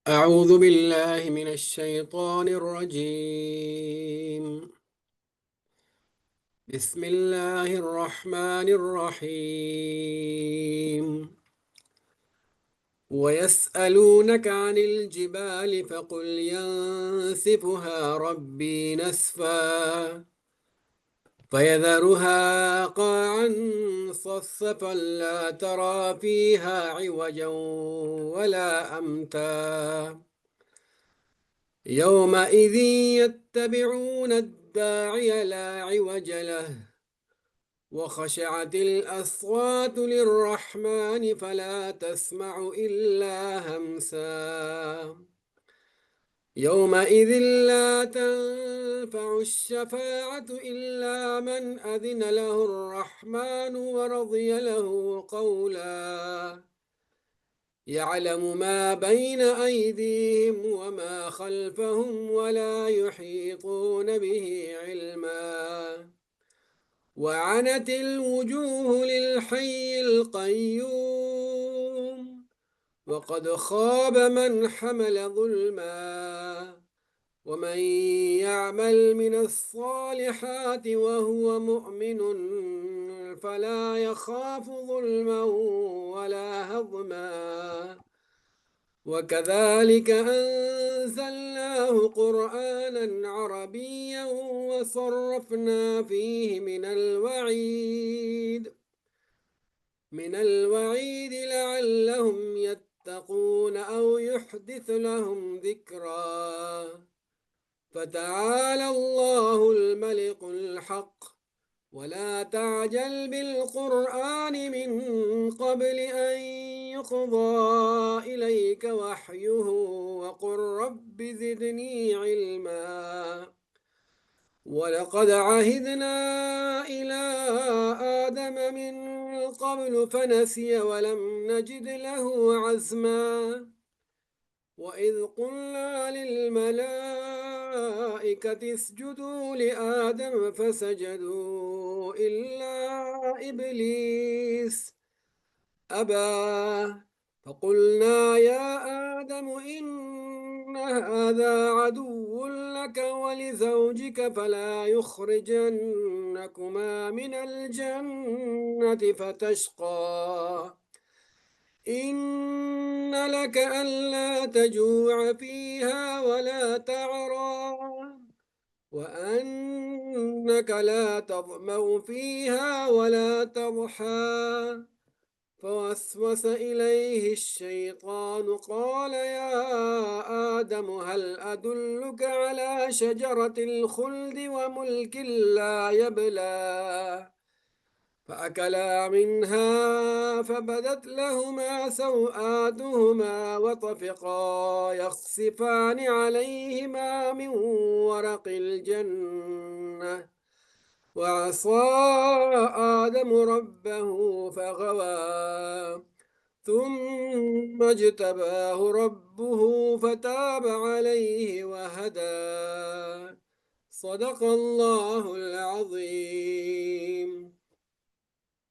أعوذ بالله من الشيطان الرجيم. بسم الله الرحمن الرحيم. ويسألونك عن الجبال فقل ينسفها ربي نسفا فيذرها قاعا صفصفا لا ترى فيها عوجا ولا أمتا يومئذ يتبعون الداعي لا عوج له وخشعت الأصوات للرحمن فلا تسمع إلا همسا يومئذ لا تنفع الشفاعة إلا من أذن له الرحمن ورضي له قولا يعلم ما بين أيديهم وما خلفهم ولا يحيطون به علما وعنت الوجوه للحي القيوم وقد خاب من حمل ظلما ومن يعمل من الصالحات وهو مؤمن فلا يخاف ظلما ولا هضما وكذلك أنزلناه قرآنا عربيا وصرفنا فيه من الوعيد لعلهم يتقون أو يحدث لهم ذكرا فتعالى الله الملك الحق ولا تعجل بالقرآن من قبل أن يقضى إليك وحيه وقل رب زدني علما ولقد عهدنا إلى آدم من قبل فنسي ولم نجد له عزما وإذ قلنا للملائكة اسجدوا لآدم فسجدوا إلا إبليس أبى فقلنا يا آدم إن هذا عدو لك ولزوجك فلا يخرجنكما من الجنة فتشقى إن لك ألا تجوع فيها ولا تعرى وأنك لا تظمأ فيها ولا تضحى فوسوس إليه الشيطان قال يا آدم هل أدلك على شجرة الخلد وملك لا يبلى فأكلا منها فبدت لهما سوآتهما وطفقا يخصفان عليهما من ورق الجنة وعصى آدم ربه فغوى ثم اجتباه ربه فتاب عليه وهدى صدق الله العظيم.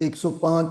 105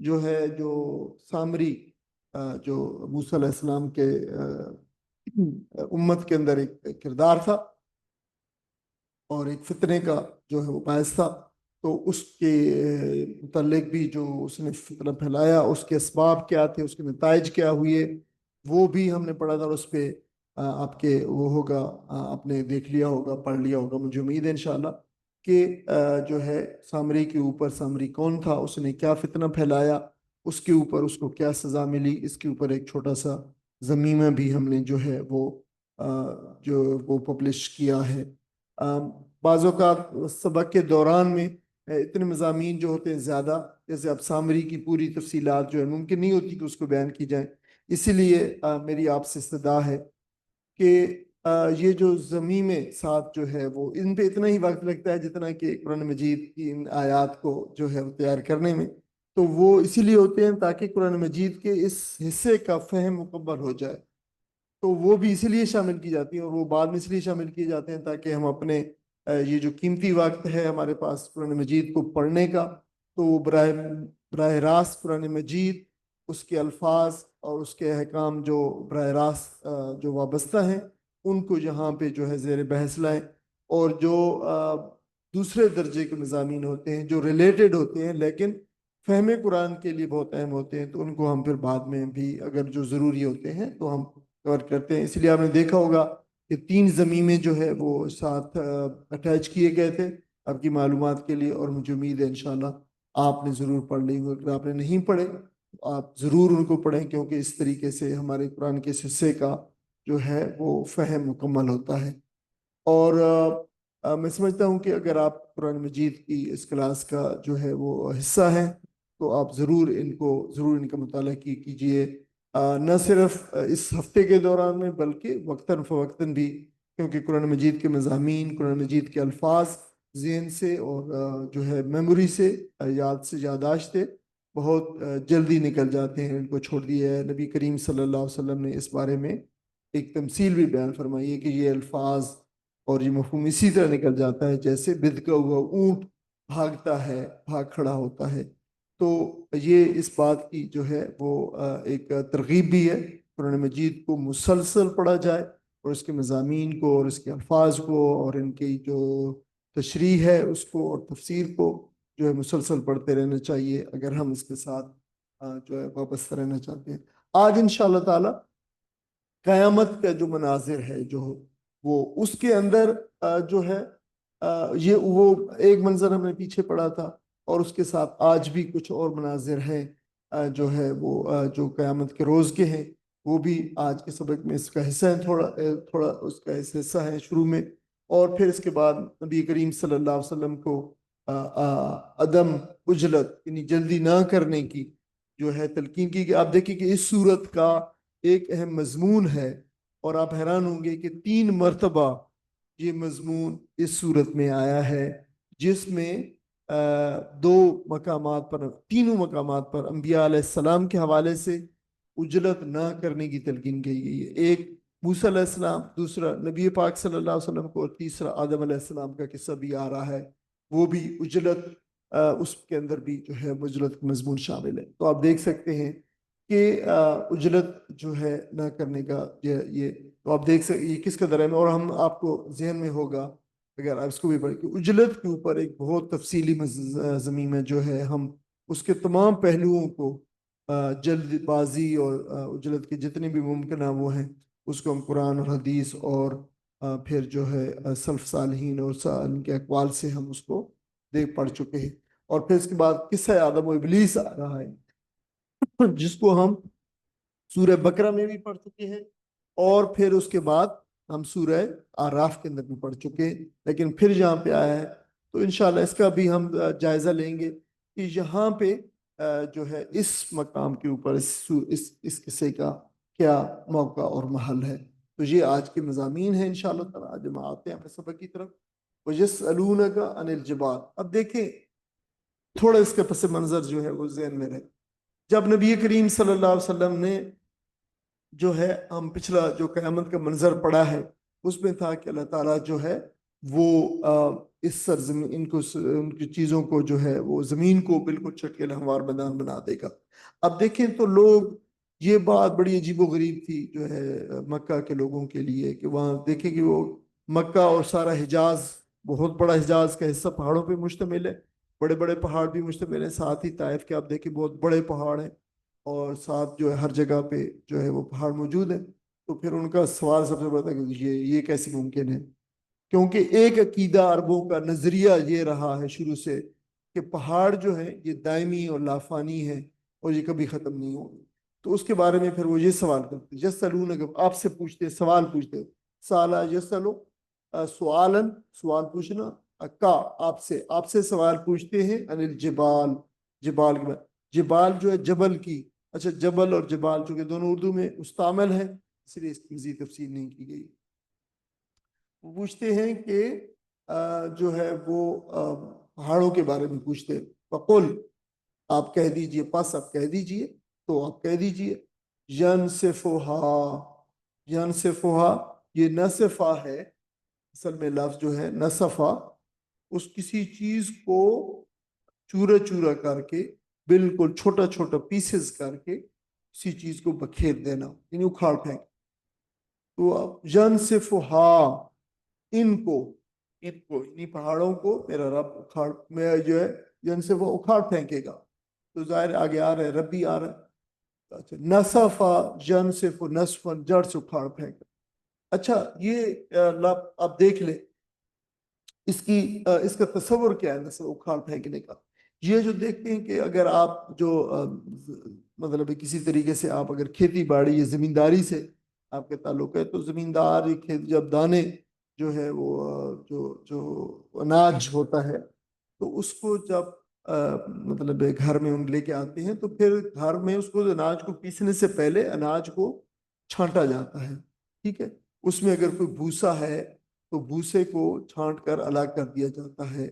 جو سامری جو موسیٰ علیہ السلام کے امت کے اندر ایک کردار تھا اور ایک فتنے کا جو ہے وہ باعث تھا، تو اس کے متعلق بھی جو اس نے فتنہ پھیلایا، اس کے اسباب کیا تھے، اس کے نتائج کیا ہوئے، وہ بھی ہم نے پڑھا تھا، اور اس پہ آپ کے وہ ہوگا، آپ نے دیکھ لیا ہوگا، پڑھ لیا ہوگا، مجھے امید ہے انشاءاللہ کہ جو ہے سامری کے اوپر، سامری کون تھا، اس نے کیا فتنہ پھیلایا، اس کے اوپر اس کو کیا سزا ملی، اس کے اوپر ایک چھوٹا سا ضمیمہ بھی ہم نے جو ہے وہ پبلش کیا ہے۔ بعض اوقات سبق کے دوران میں اتنے مضامین جو ہوتے ہیں زیادہ، جیسے اب سامری کی پوری تفصیلات جو ہے ممکن نہیں ہوتی کہ اس کو بیان کی جائیں، اسی لیے میری آپ سے استدعا ہے کہ یہ جو ضمیم ساتھ جو ہے وہ ان پہ اتنا ہی وقت لگتا ہے جتنا کہ قرآن مجید کی ان آیات کو جو ہے وہ تیار کرنے میں، تو وہ اسی لیے ہوتے ہیں تاکہ قرآن مجید کے اس حصے کا فہم مکمل ہو جائے، تو وہ بھی اسی لیے شامل کی جاتی ہیں، اور وہ بعد میں اس لیے شامل کیے جاتے ہیں تاکہ ہم اپنے یہ جو قیمتی وقت ہے ہمارے پاس قرآن مجید کو پڑھنے کا، تو وہ براہ راست قرآن مجید، اس کے الفاظ اور اس کے احکام جو براہ راست جو وابستہ ہیں، ان کو یہاں پہ جو ہے زیر بحث لائیں، اور جو دوسرے درجے کے مضامین ہوتے ہیں جو ریلیٹڈ ہوتے ہیں لیکن فہم قرآن کے لیے بہت اہم ہوتے ہیں، تو ان کو ہم پھر بعد میں بھی اگر جو ضروری ہوتے ہیں تو ہم کور کرتے ہیں۔ اس لیے آپ نے دیکھا ہوگا کہ 3 ضمیمے جو ہے وہ ساتھ اٹیچ کیے گئے تھے آپ کی معلومات کے لیے، اور مجھے امید ہے انشاءاللہ آپ نے ضرور پڑھ لی ہوگی۔ اگر آپ نے نہیں پڑھے تو آپ ضرور ان کو پڑھیں، کیونکہ اس طریقے سے ہمارے قرآن کے اس حصے کا جو ہے وہ فہم مکمل ہوتا ہے۔ اور میں سمجھتا ہوں کہ اگر آپ قرآن مجید کی اس کلاس کا جو ہے وہ حصہ ہیں تو آپ ضرور ان کا مطالعہ کیجئے، نہ صرف اس ہفتے کے دوران میں بلکہ وقتاً فوقتاً بھی، کیونکہ قرآن مجید کے مضامین، قرآن مجید کے الفاظ ذہن سے اور جو ہے میموری سے، یاد سے یادداشت سے بہت جلدی نکل جاتے ہیں، ان کو چھوڑ دیا ہے۔ نبی کریم صلی اللہ علیہ وسلم نے اس بارے میں ایک تمثیل بھی بیان فرمائی ہے کہ یہ الفاظ اور یہ مفہوم اسی طرح نکل جاتا ہے جیسے بدکا ہوا اونٹ بھاگتا ہے، بھاگ کھڑا ہوتا ہے۔ تو یہ اس بات کی جو ہے وہ ایک ترغیب بھی ہے، قرآن مجید کو مسلسل پڑھا جائے، اور اس کے مضامین کو اور اس کے الفاظ کو اور ان کی جو تشریح ہے اس کو اور تفسیر کو جو ہے مسلسل پڑھتے رہنا چاہیے، اگر ہم اس کے ساتھ جو ہے وابستہ رہنا چاہتے ہیں۔ آج انشاءاللہ تعالی قیامت کا جو مناظر ہے جو وہ اس کے اندر جو ہے یہ وہ ایک منظر ہم نے پیچھے پڑھا تھا، اور اس کے ساتھ آج بھی کچھ اور مناظر ہیں جو ہے وہ جو قیامت کے روز کے ہیں، وہ بھی آج کے سبق میں اس کا حصہ ہیں، تھوڑا اس کا حصہ ہے شروع میں، اور پھر اس کے بعد نبی کریم صلی اللہ علیہ وسلم کو عدم عجلت یعنی جلدی نہ کرنے کی جو ہے تلقین کی، کہ آپ دیکھیں کہ اس صورت کا ایک اہم مضمون ہے، اور آپ حیران ہوں گے کہ 3 مرتبہ یہ مضمون اس صورت میں آیا ہے، جس میں 2 مقامات پر، تینوں مقامات پر انبیاء علیہ السلام کے حوالے سے عجلت نہ کرنے کی تلقین کی گئی ہے۔ ایک موسیٰ علیہ السلام، دوسرا نبی پاک صلی اللہ علیہ وسلم کو، اور تیسرا آدم علیہ السلام کا قصہ بھی آ رہا ہے، وہ بھی عجلت، اس کے اندر بھی جو ہے عجلت کا مضمون شامل ہے۔ تو آپ دیکھ سکتے ہیں کہ عجلت جو ہے نہ کرنے کا یہ تو آپ دیکھ سکتے یہ کس قدر ہے، اور ہم آپ کو ذہن میں ہوگا اگر آپ اس کو بھی پڑھیں کہ عجلت کے اوپر ایک بہت تفصیلی ضمیم ہے جو ہے، ہم اس کے تمام پہلوؤں کو، جلد بازی اور عجلت کے جتنے بھی ممکنہ وہ ہیں، اس کو ہم قرآن اور حدیث اور پھر جو ہے سلف صالحین اور ان کے اقوال سے ہم اس کو دیکھ پڑھ چکے ہیں۔ اور پھر اس کے بعد قصہ آدم و ابلیس آ رہا ہے، جس کو ہم سورہ بقرہ میں بھی پڑھ چکے ہیں، اور پھر اس کے بعد ہم سورہ آراف کے اندر بھی پڑھ چکے ہیں، لیکن پھر جہاں پہ آیا ہے تو انشاءاللہ اس کا بھی ہم جائزہ لیں گے کہ یہاں پہ جو ہے اس مقام کے اوپر اس قصے کا کیا موقع اور محل ہے۔ تو یہ آج کے مضامین ہیں انشاءاللہ تعالیٰ۔ آج ہم آتے ہیں اپنے سبق کی طرف۔ وَيَسْأَلُونَكَ عَنِ الْجِبَالِ، اب دیکھیں تھوڑا اس کے پس منظر جو ہے وہ ذہن میں رہے۔ جب نبی کریم صلی اللہ علیہ وسلم نے جو ہے ہم پچھلا جو قیامت کا منظر پڑا ہے، اس میں تھا کہ اللہ تعالیٰ جو ہے وہ اس سرزمین ان کی چیزوں کو جو ہے وہ زمین کو بالکل چٹکل ہموار میدان بنا دے گا۔ اب دیکھیں تو لوگ، یہ بات بڑی عجیب و غریب تھی جو ہے مکہ کے لوگوں کے لیے، کہ وہاں دیکھیں کہ وہ مکہ اور سارا حجاز، بہت بڑا حجاز کا حصہ پہاڑوں پہ مشتمل ہے، بڑے بڑے پہاڑ بھی مشتمل ہیں، ساتھ ہی طائف کے آپ دیکھیں بہت بڑے پہاڑ ہیں، اور ساتھ جو ہے ہر جگہ پہ جو ہے وہ پہاڑ موجود ہیں۔ تو پھر ان کا سوال سب سے بڑا تھا کہ یہ کیسے ممکن ہے؟ کیونکہ ایک عقیدہ عربوں کا نظریہ یہ رہا ہے شروع سے کہ پہاڑ جو ہے یہ دائمی اور لافانی ہے اور یہ کبھی ختم نہیں ہوگی۔ تو اس کے بارے میں پھر وہ یہ سوال کرتے، یسألون، آپ سے پوچھتے، سوال پوچھتے، سالا یسألو، سوالن، سوال پوچھنا، کا آپ سے سوال پوچھتے ہیں، ان الجبال، جبال کے بارے، جبال جو ہے جبل کی، اچھا جبل اور جبال چونکہ دونوں اردو میں مستعمل ہے اس لیے اس کی مزید تفصیل نہیں کی گئی۔ وہ پوچھتے ہیں کہ جو ہے وہ پہاڑوں کے بارے میں پوچھتے ہیں، فقل، آپ کہہ دیجئے، پس آپ کہہ دیجئے، تو آپ کہہ دیجئے، ینسفہا، ینسفہا، یہ نصفہ ہے، اصل میں لفظ جو ہے نصفہ، اس کسی چیز کو چورا چورا کر کے، بالکل چھوٹا چھوٹا پیسز کر کے کسی چیز کو بکھیر دینا، یعنی اکھاڑ پھینک۔ تو ینسفہا، ان کو انہی پہاڑوں کو میرا رب اکھاڑ، میں جو ہے جن سے وہ اکھاڑ پھینکے گا۔ تو ظاہر آگے آ رہا ہے، ربی آ رہا ہے، اچھا نصفا، جن سے وہ نصفن، جڑ سے اکھاڑ پھینکا۔ اچھا یہ آپ دیکھ لیں اس کا تصور کیا ہے نصف اکھاڑ پھینکنے کا۔ یہ جو دیکھتے ہیں کہ اگر آپ جو مطلب کسی طریقے سے آپ اگر کھیتی باڑی یا زمینداری سے آپ کے تعلق ہے، تو زمیندار جب دانے جو ہے وہ جو اناج ہوتا ہے، تو اس کو جب مطلب گھر میں ان لے کے آتے ہیں، تو پھر گھر میں اس کو اناج کو پیسنے سے پہلے اناج کو چھانٹا جاتا ہے، ٹھیک ہے؟ اس میں اگر کوئی بھوسا ہے تو بھوسے کو چھانٹ کر الگ کر دیا جاتا ہے،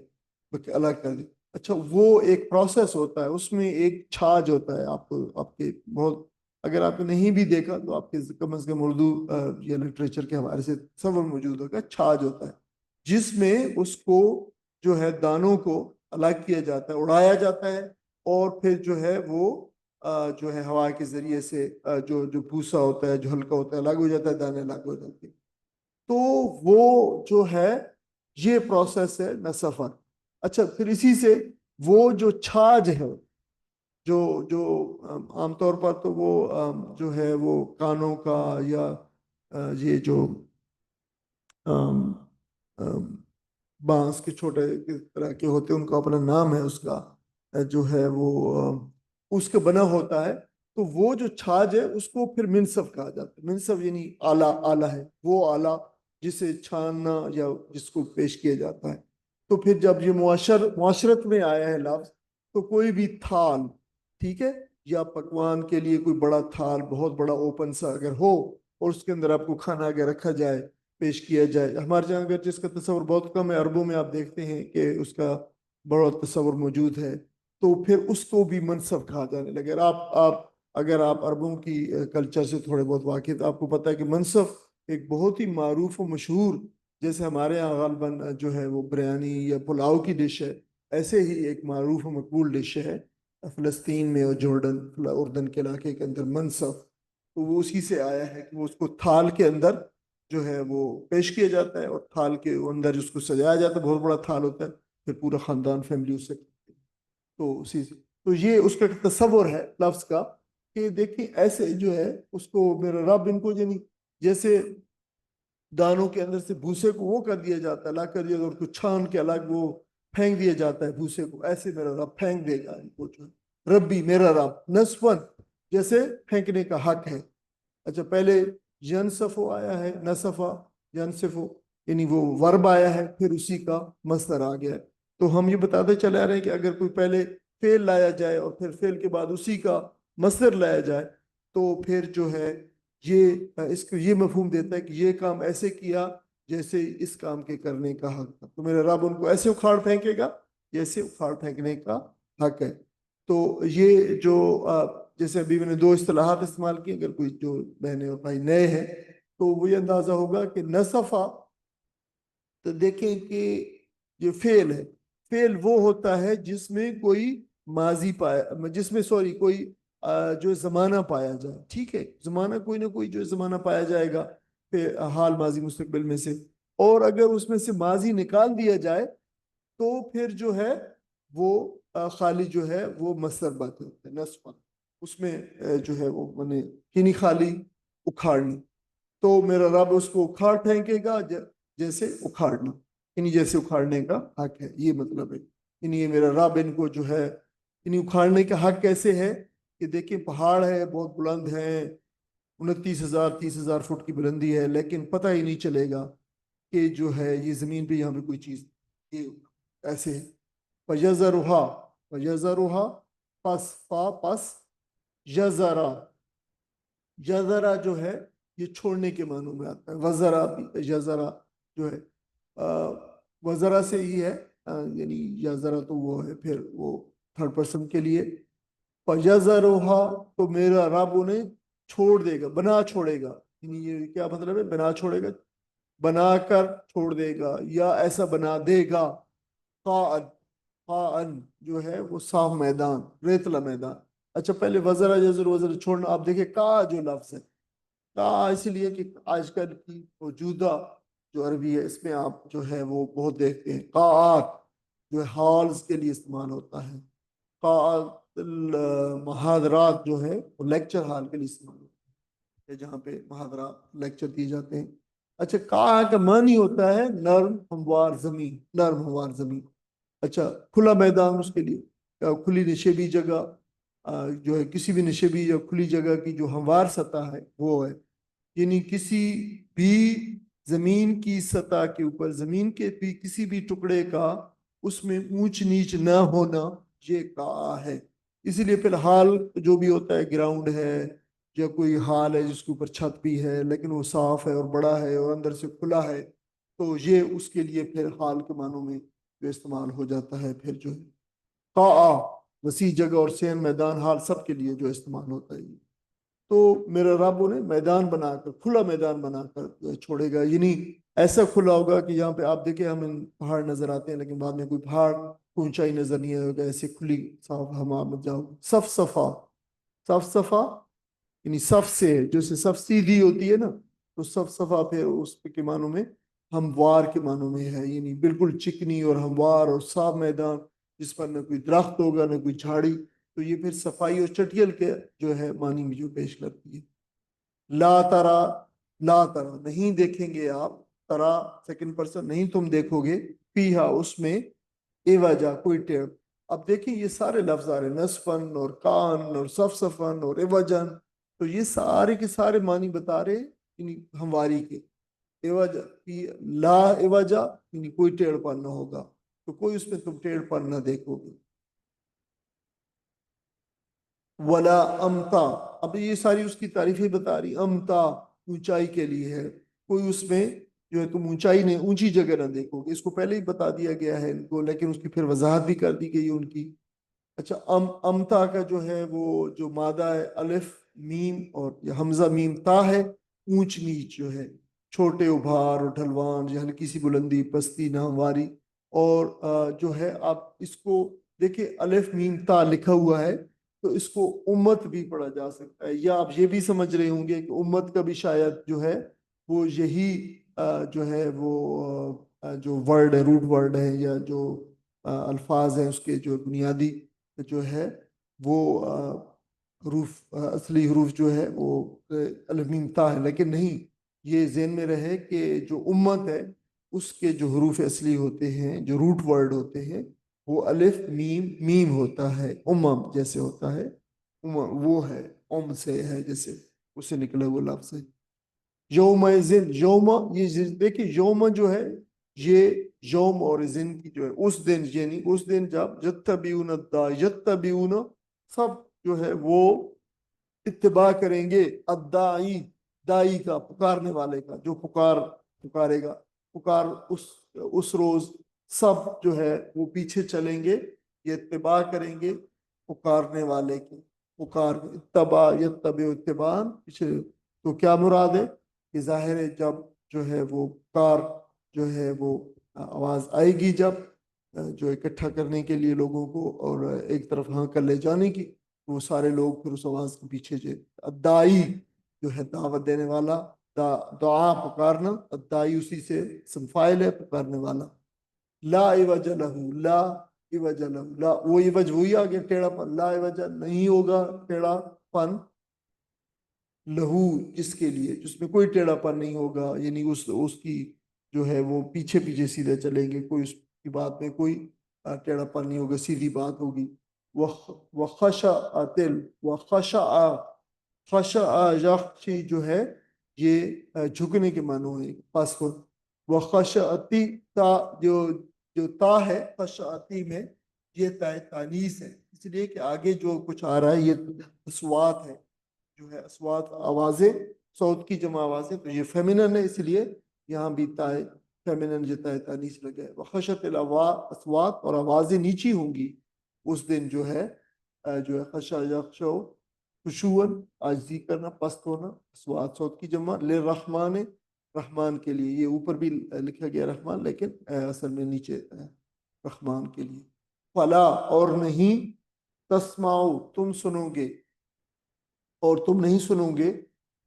الگ کر دیا۔ اچھا وہ ایک پروسیس ہوتا ہے، اس میں ایک چھاج ہوتا ہے، آپ کے بہت، اگر آپ نے نہیں بھی دیکھا تو آپ کے کم از کم اردو یا لٹریچر کے حوالے سے تصور موجود ہوگا، چھاج ہوتا ہے جس میں اس کو جو ہے دانوں کو الگ کیا جاتا ہے، اڑایا جاتا ہے، اور پھر جو ہے وہ جو ہے ہوا کے ذریعے سے جو بھوسا ہوتا ہے، جو ہلکا ہوتا ہے، الگ ہو جاتا ہے، دانے الگ ہو جاتے ہیں۔ تو وہ جو ہے یہ پروسیس ہے نصفہ۔ اچھا پھر اسی سے وہ جو چھاج ہے، جو جو عام طور پر تو وہ جو ہے وہ کانوں کا یا یہ جو بانس کے چھوٹے طرح کے ہوتے ہیں، ان کا اپنا نام ہے، اس کا جو ہے وہ اس کا بنا ہوتا ہے، تو وہ جو چھاج ہے اس کو پھر منصف کہا جاتا ہے۔ منصف یعنی آلہ، آلہ ہے وہ آلہ جسے چھاننا یا جس کو پیش کیا جاتا ہے۔ تو پھر جب یہ معاشرت میں آیا ہے لفظ، تو کوئی بھی تھال، ٹھیک ہے، یا پکوان کے لیے کوئی بڑا تھال، بہت بڑا اوپن سا اگر ہو، اور اس کے اندر آپ کو کھانا اگر رکھا جائے، پیش کیا جائے، ہمارے یہاں اگر جس کا تصور بہت کم ہے، عربوں میں آپ دیکھتے ہیں کہ اس کا بڑا تصور موجود ہے، تو پھر اس کو بھی منصب کہا جانے لگے۔ اگر آپ عربوں کی کلچر سے تھوڑے بہت واقف، آپ کو پتہ ہے کہ منصب ایک بہت ہی معروف و مشہور، جیسے ہمارے یہاں غالباً جو ہے وہ بریانی یا پلاؤ کی ڈش ہے، ایسے ہی ایک معروف و مقبول ڈش ہے فلسطین میں اور جورڈن، اردن کے علاقے کے اندر، منصب۔ تو وہ اسی سے آیا ہے کہ وہ اس کو تھال کے اندر جو ہے وہ پیش کیا جاتا ہے، اور تھال کے اندر اس کو سجایا جاتا ہے، بہت بڑا تھال ہوتا ہے، پھر پورا خاندان، فیملی اس سے، تو اسی سے، تو یہ اس کا تصور ہے لفظ کا، کہ دیکھیں ایسے جو ہے اس کو میرا رب ان کو یعنی جیسے دانوں کے اندر سے بھوسے کو وہ کر دیا جاتا ہے، الگ کر دیا جاتا ہے، اور کو چھان کے الگ وہ پھینک دیا جاتا ہے بھوسے کو، ایسے میرا رب پھینک دے گا ان کو، جو ربی میرا رب نصفن، جیسے پھینکنے کا حق ہے۔ اچھا پہلے ینصفو آیا ہے، نصفہ، ینصفو یعنی وہ ورب آیا ہے، پھر اسی کا مصدر آ گیا ہے۔ تو ہم یہ بتاتے چلے آ رہے ہیں کہ اگر کوئی پہلے فعل لایا جائے اور پھر فعل کے بعد اسی کا مصدر لایا جائے، تو پھر جو ہے اس کو یہ مفہوم دیتا ہے کہ یہ کام ایسے کیا جیسے اس کام کے کرنے کا حق تھا، تو میرا رب ان کو ایسے اکھاڑ پھینکے گا جیسے اکھاڑ پھینکنے کا حق ہے۔ تو یہ جو جیسے ابھی میں نے دو اصطلاحات استعمال کی، اگر کوئی جو بہنیں اور بھائی نئے ہیں تو وہ یہ اندازہ ہوگا کہ نصفہ تو دیکھیں کہ یہ فعل ہے، فعل وہ ہوتا ہے جس میں کوئی ماضی پایا، جس میں سوری کوئی جو زمانہ پایا جائے، ٹھیک ہے، زمانہ کوئی نہ کوئی جو زمانہ پایا جائے گا پھر حال ماضی مستقبل میں سے، اور اگر اس میں سے ماضی نکال دیا جائے تو پھر جو ہے وہ خالی جو ہے وہ مصدر بات ہوتا ہے، نصب، اس میں جو ہے وہ مانے یعنی خالی اکھاڑنی، تو میرا رب اس کو اکھاڑ پھینکے گا جیسے اکھاڑنا، یعنی جیسے اکھاڑنے کا حق ہے، یہ مطلب ہے، یعنی یہ میرا رب ان کو جو ہے یعنی اکھاڑنے کا حق کیسے ہے کہ دیکھیں پہاڑ ہے بہت بلند ہے، 29,000 30,000 فٹ کی بلندی ہے، لیکن پتہ ہی نہیں چلے گا کہ جو ہے یہ زمین پہ یہاں پہ کوئی چیز، یہ ایسے ہے، فَيَذَرُهَا پس یذرا، یذرا جو ہے یہ چھوڑنے کے معنوں میں آتا ہے، وزرا بھی، یذرا جو ہے وزرا سے ہی ہے، یعنی یذرا تو وہ ہے پھر وہ تھرڈ پرسن کے لیے، فَيَذَرُهَا تو میرا رب انہیں چھوڑ دے گا، بنا چھوڑے گا، یعنی یہ کیا مطلب ہے، بنا چھوڑے گا، بنا کر چھوڑ دے گا یا ایسا بنا دے گا، قاعد، قاعن جو ہے وہ صاف میدان، ریتلا میدان، اچھا پہلے وزرا یزر وزر چھوڑنا، آپ دیکھیں کا جو لفظ ہے، کا اس لیے کہ آج کل کی موجودہ جو عربی ہے اس میں آپ جو ہے وہ بہت دیکھتے ہیں، قاعات جو ہے ہالز کے لیے استعمال ہوتا ہے، قاعات محاضرات جو ہے وہ لیکچر ہال کے لیے استعمال ہوتا ہے، جہاں پہ محاضرات لیکچر دیے جاتے ہیں، اچھا کا معنی ہوتا ہے نرم ہموار زمین، نرم ہموار زمین، اچھا کھلا میدان اس کے لیے، کھلی نشیبی جگہ جو ہے، کسی بھی نشیبی یا کھلی جگہ کی جو ہموار سطح ہے وہ ہے، یعنی کسی بھی زمین کی سطح کے اوپر، زمین کے بھی کسی بھی ٹکڑے کا اس میں اونچ نیچ نہ ہونا، یہ کا ہے، اسی لیے فی الحال جو بھی ہوتا ہے گراؤنڈ ہے یا کوئی حال ہے جس کے اوپر چھت بھی ہے لیکن وہ صاف ہے اور بڑا ہے اور اندر سے کھلا ہے، تو یہ اس کے لیے پھر حال کے معنوں میں جو استعمال ہو جاتا ہے، پھر جو ہے قاع وسیع جگہ اور سین میدان حال سب کے لیے جو استعمال ہوتا ہے، تو میرا رب انہیں میدان بنا کر، کھلا میدان بنا کر چھوڑے گا، یعنی ایسا کھلا ہوگا کہ یہاں پہ آپ دیکھیں ہمیں پہاڑ نظر آتے ہیں لیکن بعد میں کوئی پہاڑ اونچائی نظر نہیں آئے گا، ایسے کھلی صاف ہوا میں جاؤ، صف صفا، صف صفا یعنی صف سے جیسے صف سیدھی ہوتی ہے نا، تو صف صفا پھر اس کے معنوں میں ہموار کے معنوں میں ہے، یعنی بالکل چکنی اور ہموار اور صاف میدان جس پر نہ کوئی درخت ہوگا نہ کوئی جھاڑی، تو یہ پھر صفائی اور چٹیل کے جو ہے معنی میں جو پیش کرتی ہے، لا ترا، لا ترا نہیں دیکھیں گے آپ، ترا سیکنڈ پرسن نہیں تم دیکھو گے، فیہا اس میں، اے وجہ کوئی ٹیڑھ، اب دیکھیں یہ سارے لفظ آ رہے ہیں، نصفن اور کان اور صفصفن اور ایوجن، تو یہ سارے کے سارے معنی بتا رہے یعنی ہمواری کے، ایوجہ لا ایوجہ یعنی کوئی ٹیڑھ پن نہ ہوگا، تو کوئی اس میں تم ٹیڑھ پن نہ دیکھو گے، ولا امتا، اب یہ ساری اس کی تعریفیں بتا رہی، امتا اونچائی کے لیے ہے، کوئی اس میں جو ہے تم اونچائی نہیں، اونچی جگہ نہ دیکھو گے، اس کو پہلے ہی بتا دیا گیا ہے ان کو، لیکن اس کی پھر وضاحت بھی کر دی گئی ان کی، اچھا امتا کا جو ہے وہ جو مادہ ہے الف میم اور حمزہ میم تا ہے، اونچ نیچ جو ہے، چھوٹے ابھار اور ڈھلوان یا ہلکی سی بلندی پستی ناہمواری، اور جو ہے آپ اس کو دیکھیں الف میم تا لکھا ہوا ہے تو اس کو امت بھی پڑھا جا سکتا ہے، یا آپ یہ بھی سمجھ رہے ہوں گے کہ امت کا بھی شاید جو ہے وہ یہی جو ہے وہ جو ورڈ ہے، روٹ ورڈ ہے یا جو الفاظ ہیں اس کے جو بنیادی جو ہے وہ حروف، اصلی حروف جو ہے وہ الف میم تا ہے، لیکن نہیں، یہ ذہن میں رہے کہ جو امت ہے اس کے جو حروف اصلی ہوتے ہیں، جو روٹ ورڈ ہوتے ہیں، وہ الف میم میم ہوتا ہے، امم جیسے ہوتا ہے، وہ ہے ام سے ہے جیسے اسے نکلا وہ لفظ ہے، یوم زن، یوم یہ دیکھیں یوم جو ہے یہ یوم اور زن کی جو ہے اس دن، یعنی اس دن جب یتبعون الداعی، یتبعون سب جو ہے وہ اتباع کریں گے، الداعی دائی کا، پکارنے والے کا، جو پکارے گا، پکار اس روز سب جو ہے وہ پیچھے چلیں گے، یہ اتباع کریں گے پکارنے والے کی، پکار اتباع یتبع اتباعا پیچھے، تو کیا مراد ہے کہ ظاہر ہے جب جو ہے وہ پکار جو ہے وہ آواز آئے گی جب جو اکٹھا کرنے کے لیے لوگوں کو اور ایک طرف ہاں کر لے جانے کی، وہ سارے لوگ پھر اس آواز کے پیچھے دائی جو ہے دعوت دینے والا، دعا پکارنا، دائی اسی سے فاعل ہے، پکارنے والا. لا عوج لہ، لا عوج لہ، لا وہ عوج وہی آ گیا ٹیڑھا پن، لا عوج نہیں ہوگا ٹیڑھا پن لہو جس کے لیے، جس میں کوئی ٹیڑھا پن نہیں ہوگا، یعنی اس کی جو ہے وہ پیچھے پیچھے سیدھے چلیں گے، کوئی اس کی بات میں کوئی ٹیڑھا پن نہیں ہوگا، سیدھی بات ہوگی. وخشعت وخشع، خشع یخشی جو ہے یہ جھکنے کے معنی ہے. پس وخشعتی تا جو تا ہے خشعتی میں، یہ تا تانیث ہے، اس لیے کہ آگے جو کچھ آ رہا ہے یہ اصوات ہے، جو ہے اصوات آوازیں، صوت کی جمع آوازیں، تو یہ فیمینن ہے، اس لیے یہاں بھی تائے فیمینن جو تائے تانیث لگے. وخشت الاصوات، اور آوازیں نیچی ہوں گی اس دن جو ہے خشع یخشع خشوعاً عاجزی کرنا، پست ہونا، اصوات صوت کی جمع، للرحمن رحمان کے لیے، یہ اوپر بھی لکھا گیا رحمان لیکن اصل میں نیچے رحمان کے لیے. فلا اور نہیں، تسمعوا تم سنو گے، اور تم نہیں سنو گے،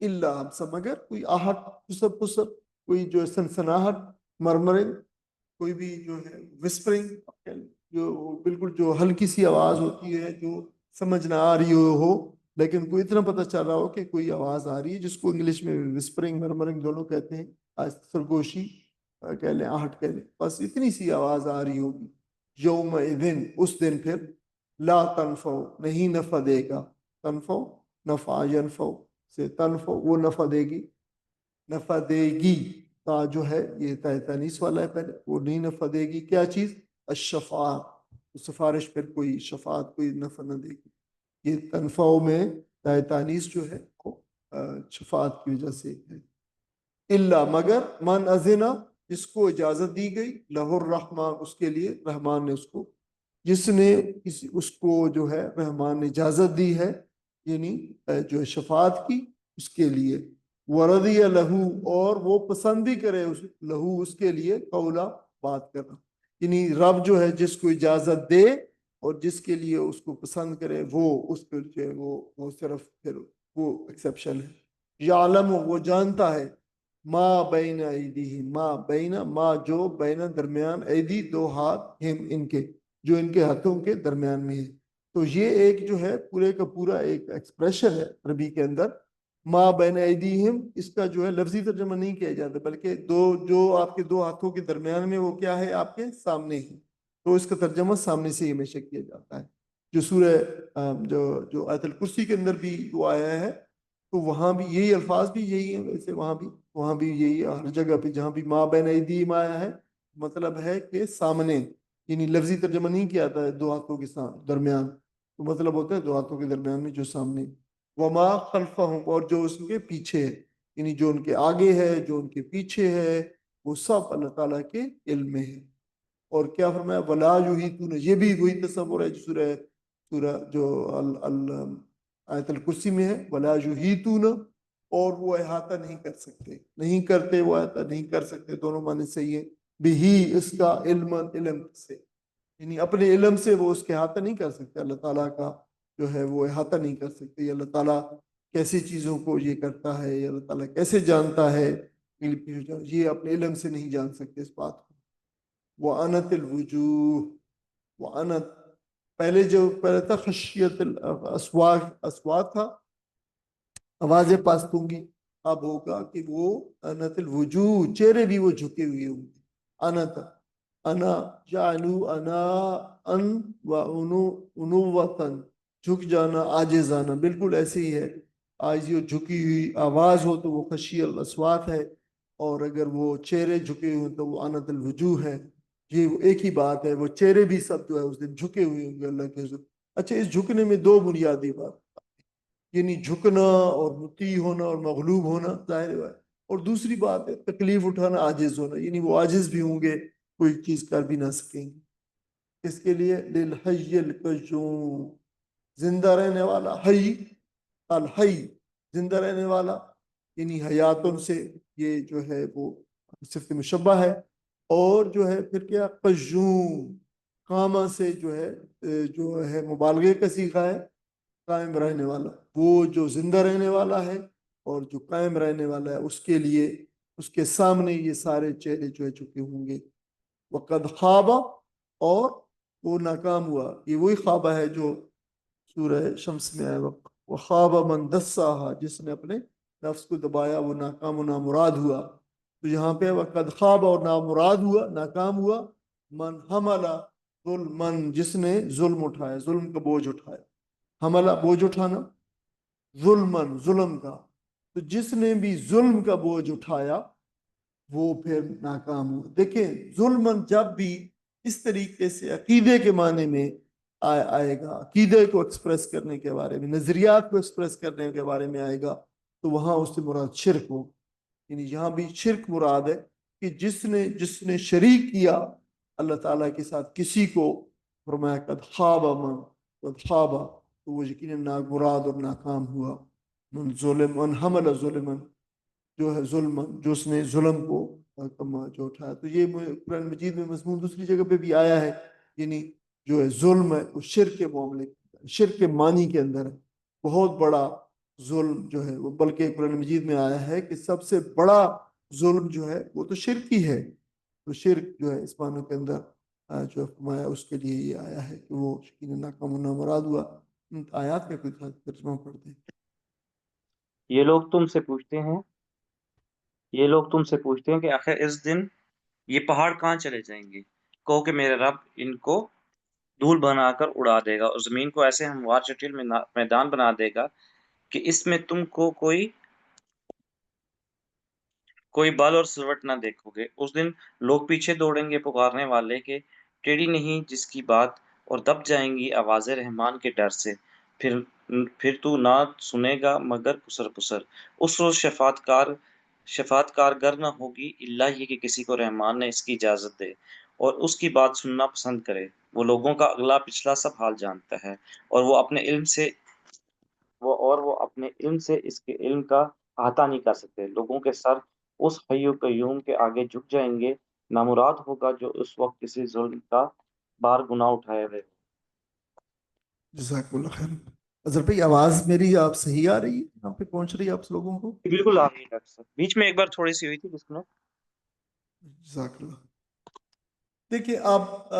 الا ہمسا مگر کوئی آہٹ پسر پسر، کوئی جو سنسناہٹ، مرمرنگ، کوئی بھی جو ہے وسپرنگ، جو بالکل جو ہلکی سی آواز ہوتی ہے جو سمجھ نہ آ رہی ہو لیکن کوئی اتنا پتہ چل رہا ہو کہ کوئی آواز آ رہی ہے، جس کو انگلش میں وسپرنگ مرمرنگ دونوں کہتے ہیں، سرگوشی کہہ لیں، آہٹ کہہ لیں، بس اتنی سی آواز آ رہی ہوگی. یوم اذن اس دن پھر، لا تنفع نہیں نفع دے گا، تنفع نفع ینفع سے تنفع وہ نفع دے گی، نفع دے گی، تا جو ہے یہ تانیث والا ہے پہلے، وہ نہیں نفع دے گی کیا چیز، الشفاعت، سفارش پر کوئی شفاعت کوئی نفع نہ دے گی. یہ تنفع میں تانیث جو ہے وہ شفاعت کی وجہ سے ہے. الا مگر من اذنا جس کو اجازت دی گئی، لہ الرحمن اس کے لیے رحمان نے اس کو، جس نے اس کو جو ہے رحمان نے اجازت دی ہے، یعنی جو شفاعت کی اس کے لیے. ورضی لہو اور وہ پسند بھی کرے لہو اس کے لیے، قولا بات کرنا، یعنی رب جو ہے جس کو اجازت دے اور جس کے لیے اس کو پسند کرے، وہ اس پہ جو ہے وہ صرف پھر وہ ایکسیپشن ہے. یعلم وہ جانتا ہے، ما بین ایدیہم، ما بین ما جو بین درمیان، ایدی دو ہاتھ، ہم ان کے جو ان کے ہاتھوں کے درمیان میں ہے. تو یہ ایک جو ہے پورے کا پورا ایک ایکسپریشن ہے عربی کے اندر. ما بین ایدیہم اس کا جو ہے لفظی ترجمہ نہیں کیا جاتا، بلکہ جو آپ کے دو ہاتھوں کے درمیان میں وہ کیا ہے، آپ کے سامنے ہے، تو اس کا ترجمہ سامنے سے ہمیشہ کیا جاتا ہے. جو سورہ جو آیت الکرسی کے اندر بھی وہ آیا ہے، تو وہاں بھی یہی الفاظ بھی یہی ہیں، ویسے وہاں بھی یہی ہر جگہ پہ جہاں بھی ما بین ایدیہم آیا ہے مطلب ہے کہ سامنے، یعنی لفظی ترجمہ نہیں کیا جاتا ہے دو ہاتھوں کے درمیان، تو مطلب ہوتا ہے دو ہاتھوں کے درمیان میں جو سامنے. وما خلفہم اور جو اس کے پیچھے ہے، یعنی جو ان کے آگے ہے جو ان کے پیچھے ہے، وہ سب اللہ تعالیٰ کے علم میں ہے. اور کیا فرمایا، ولا یحیطون، یہ بھی وہی تصور ہے جو سورہ جو آیت الکرسی میں ہے، ولا یحیطون، اور وہ احاطہ نہیں کر سکتے، نہیں کرتے وہ احاطہ نہیں کر سکتے، دونوں معنی صحیح ہے. بہی اس کا علم سے، یعنی اپنے علم سے وہ اس کے احاطہ نہیں کر سکتے، اللہ تعالیٰ کا جو ہے وہ احاطہ نہیں کر سکتے. یہ اللہ تعالیٰ کیسی چیزوں کو یہ کرتا ہے، یہ اللہ تعالیٰ کیسے جانتا ہے، یہ اپنے علم سے نہیں جان سکتے اس بات کو. وَأَنَتِ الْوُجُوهُ، وَأَنَتْ پہلے تھا خشیت الاسوات تھا، آوازیں پست ہوں گی، اب ہوگا کہ وہ انت الوجوہ، چہرے بھی وہ جھکے ہوئے ہوں گے. انت انا جعلو انا ان و انوتن، جھک جانا عاجزانہ، بالکل ایسے ہی ہے. عاجزی اور جھکی ہوئی آواز ہو تو وہ خشی الاسوات ہے، اور اگر وہ چہرے جھکے ہوئے تو وہ انت الوجوہ ہے. یہ ایک ہی بات ہے، وہ چہرے بھی سب جو ہے اس دن جھکے ہوئے ہوں گے اللہ کے حضور. اچھا، اس جھکنے میں دو بنیادی بات، یعنی جھکنا اور مطیع ہونا اور مغلوب ہونا ظاہر ہے، اور دوسری بات ہے تکلیف اٹھانا، عاجز ہونا، یعنی وہ عاجز بھی ہوں گے، کوئی چیز کر بھی نہ سکیں گے. اس کے لیے للحی القیوم، زندہ رہنے والا، حی الحی زندہ رہنے والا، یعنی حیاتن سے یہ جو ہے وہ صفت مشبہ ہے، اور جو ہے پھر کیا قیوم، قامہ سے جو ہے مبالغے کا صیغہ ہے، قائم رہنے والا، وہ جو زندہ رہنے والا ہے اور جو قائم رہنے والا ہے اس کے لیے اس کے سامنے یہ سارے چہرے جو ہے چکے ہوں گے. وقد خواب، اور وہ ناکام ہوا. یہ وہی خوابہ ہے جو سورہ شمس میں آئے وقت وخاب من دساہا، جس نے اپنے نفس کو دبایا وہ ناکام و نامراد ہوا. تو یہاں پہ وقد خواب اور نامراد ہوا، ناکام ہوا. من حملا ظلمن، جس نے ظلم اٹھایا، ظلم کا بوجھ اٹھایا. حملہ بوجھ اٹھانا، ظلمن ظلم کا. تو جس نے بھی ظلم کا بوجھ اٹھایا وہ پھر ناکام ہوا. دیکھیں ظلمن جب بھی اس طریقے سے عقیدے کے معنی میں آئے گا، عقیدے کو ایکسپریس کرنے کے بارے میں، نظریات کو ایکسپریس کرنے کے بارے میں آئے گا، تو وہاں اس سے مراد شرک ہو. یعنی یہاں بھی شرک مراد ہے کہ جس نے شریک کیا اللہ تعالیٰ کے ساتھ کسی کو، فرمایا قد خواب من قد خواب، تو وہ یقیناً نامراد اور ناکام ہوا. من ظلم من حمل ظلمن، جو ہے ظلم، جو اس نے ظلم کو جو اٹھایا. تو یہ قرآن مجید میں مضمون دوسری جگہ پہ بھی آیا ہے. یعنی جو ہے ظلم ہے وہ شرک کے معاملے، شرک کے معنی کے اندر ہے. بہت بڑا ظلم جو ہے وہ، بلکہ قرآن مجید میں آیا ہے کہ سب سے بڑا ظلم جو ہے وہ تو شرک ہی ہے. تو شرک جو ہے اس معنی کے اندر جو فرمایا اس کے لیے یہ آیا ہے کہ وہ یقیناً ناکام و نامراد ہوا. ان آیات کا کوئی ترجمہ پڑھتے ہیں. یہ لوگ تم سے پوچھتے ہیں کہ آخر اس دن یہ پہاڑ کہاں چلے جائیں گے؟ کہو کہ میرا رب ان کو دھول بنا کر اڑا دے گا اور زمین کو ایسے ہموار چٹیل میدان بنا دے گا کہ اس میں تم کو کوئی بال اور سلوٹ نہ دیکھو گے. اس دن لوگ پیچھے دوڑیں گے پکارنے والے کے، ٹیڑھی نہیں جس کی بات، اور دب جائیں گی آواز رحمان کے ڈر سے. پھر تو نہ سنے گا مگر پسر پسر. اس روز شفاعت کارگر نہ ہوگی الا یہ کہ کسی کو رحمان نے اس کی اجازت دے اور اس کی بات سننا پسند کرے. وہ لوگوں کا اگلا پچھلا سب حال جانتا ہے، اور وہ اپنے علم سے اس کے علم کا احاطہ نہیں کر سکتے. لوگوں کے سر اس حی و قیوم کے آگے جھک جائیں گے. نامراد ہوگا جو اس وقت کسی ظلم کا بار گناہ اٹھائے ہوئے. جزاک اللہ خیر. اظہر بھائی آواز میری آپ صحیح آ رہی ہے؟ یہاں پہ پہنچ رہی ہے آپ لوگوں کو؟ بالکل آ رہی ہے ڈاکٹر صاحب، بیچ میں ایک بار تھوڑی سی ہوئی تھی جس میں. جزاک اللہ. دیکھیے آپ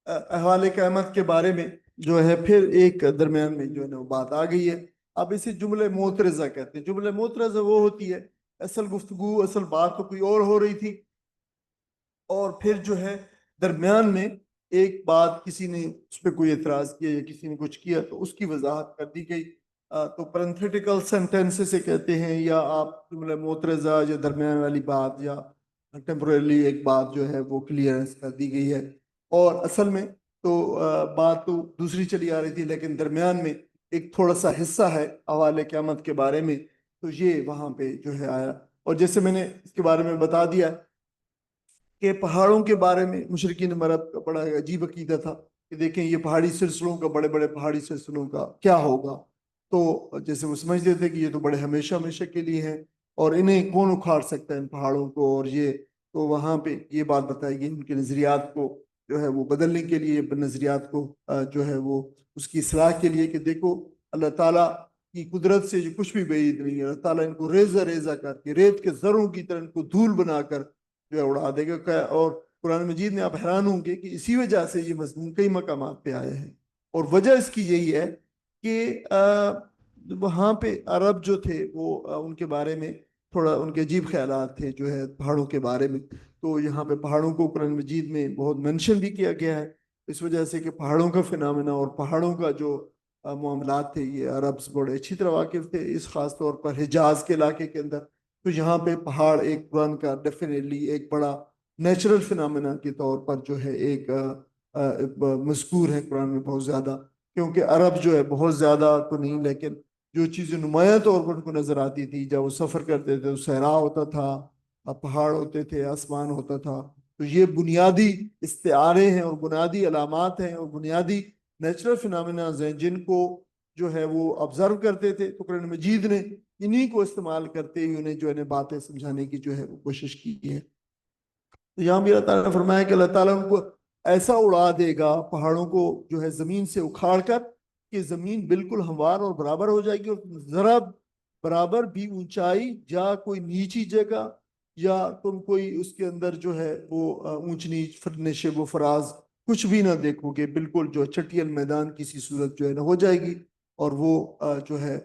احوال قیامت کے بارے میں جو ہے پھر ایک درمیان میں جو ہے نا بات آ گئی ہے. اب اسے جملے معترضہ کہتے ہیں. جملے معترضہ وہ ہوتی ہے اصل گفتگو، اصل بات تو کوئی اور ہو رہی تھی، اور پھر جو ہے درمیان میں ایک بات کسی نے اس پہ کوئی اعتراض کیا یا کسی نے کچھ کیا تو اس کی وضاحت کر دی گئی. تو پرنتھیٹیکل سینٹینس سے کہتے ہیں، یا آپ جملہ معترضہ یا درمیان والی بات یا ٹیمپرلی ایک بات جو ہے وہ کلیئرنس کر دی گئی ہے. اور اصل میں تو بات تو دوسری چلی آ رہی تھی، لیکن درمیان میں ایک تھوڑا سا حصہ ہے احوال قیامت کے بارے میں، تو یہ وہاں پہ جو ہے آیا. اور جیسے میں نے اس کے بارے میں بتا دیا کہ پہاڑوں کے بارے میں مشرکین عرب کا بڑا عجیب عقیدہ تھا کہ دیکھیں یہ پہاڑی سلسلوں کا، بڑے بڑے پہاڑی سلسلوں کا کیا ہوگا. تو جیسے وہ سمجھتے تھے کہ یہ تو بڑے ہمیشہ ہمیشہ کے لیے ہیں اور انہیں کون اکھاڑ سکتا ہے ان پہاڑوں کو. اور یہ تو وہاں پہ یہ بات بتائی گئی ان کے نظریات کو جو ہے وہ بدلنے کے لیے، نظریات کو جو ہے وہ اس کی اصلاح کے لیے، کہ دیکھو اللہ تعالیٰ کی قدرت سے جو کچھ بھی بعید نہیں ہے. اللہ تعالیٰ ان کو ریزہ ریزہ کر کے ریت کے ذروں کی طرح ان کو دھول بنا کر جو ہے اڑا دے گا. اور قرآن مجید میں آپ حیران ہوں گے کہ اسی وجہ سے یہ مضمون کئی مقامات پہ آئے ہیں. اور وجہ اس کی یہی ہے کہ وہاں پہ عرب جو تھے وہ ان کے بارے میں تھوڑا ان کے عجیب خیالات تھے جو ہے پہاڑوں کے بارے میں. تو یہاں پہ پہاڑوں کو قرآن مجید میں بہت منشن بھی کیا گیا ہے، اس وجہ سے کہ پہاڑوں کا فنامنا اور پہاڑوں کا جو معاملات تھے یہ عرب بڑے اچھی طرح واقف تھے، اس خاص طور پر حجاز کے علاقے کے اندر. تو یہاں پہ پہاڑ ایک قرآن کا ڈیفینیٹلی ایک بڑا نیچرل فنامنا کے طور پر جو ہے ایک مذکور ہے قرآن میں بہت زیادہ. کیونکہ عرب جو ہے بہت زیادہ تو نہیں، لیکن جو چیزیں نمایاں طور پر ان کو نظر آتی تھی جب وہ سفر کرتے تھے، صحرا ہوتا تھا، پہاڑ ہوتے تھے، آسمان ہوتا تھا. تو یہ بنیادی استعارے ہیں اور بنیادی علامات ہیں اور بنیادی نیچرل فنامناز ہیں جن کو جو ہے وہ آبزرو کرتے تھے. تو قرآن مجید نے انہی کو استعمال کرتے ہوئے انہیں جو ہے باتیں سمجھانے کی جو ہے وہ کوشش کی ہے. تو یہاں بھی اللہ تعالیٰ نے فرمایا کہ اللہ تعالیٰ ان کو ایسا اڑا دے گا پہاڑوں کو جو ہے زمین سے اکھاڑ کر کہ زمین بالکل ہموار اور برابر ہو جائے گی، اور ذرا برابر بھی اونچائی یا کوئی نیچی جگہ یا تم کوئی اس کے اندر جو ہے وہ اونچ نیچ نشیب و فراز کچھ بھی نہ دیکھو گے، بالکل جو چٹیل میدان کسی صورت جو ہے نہ ہو جائے گی۔ اور وہ جو ہے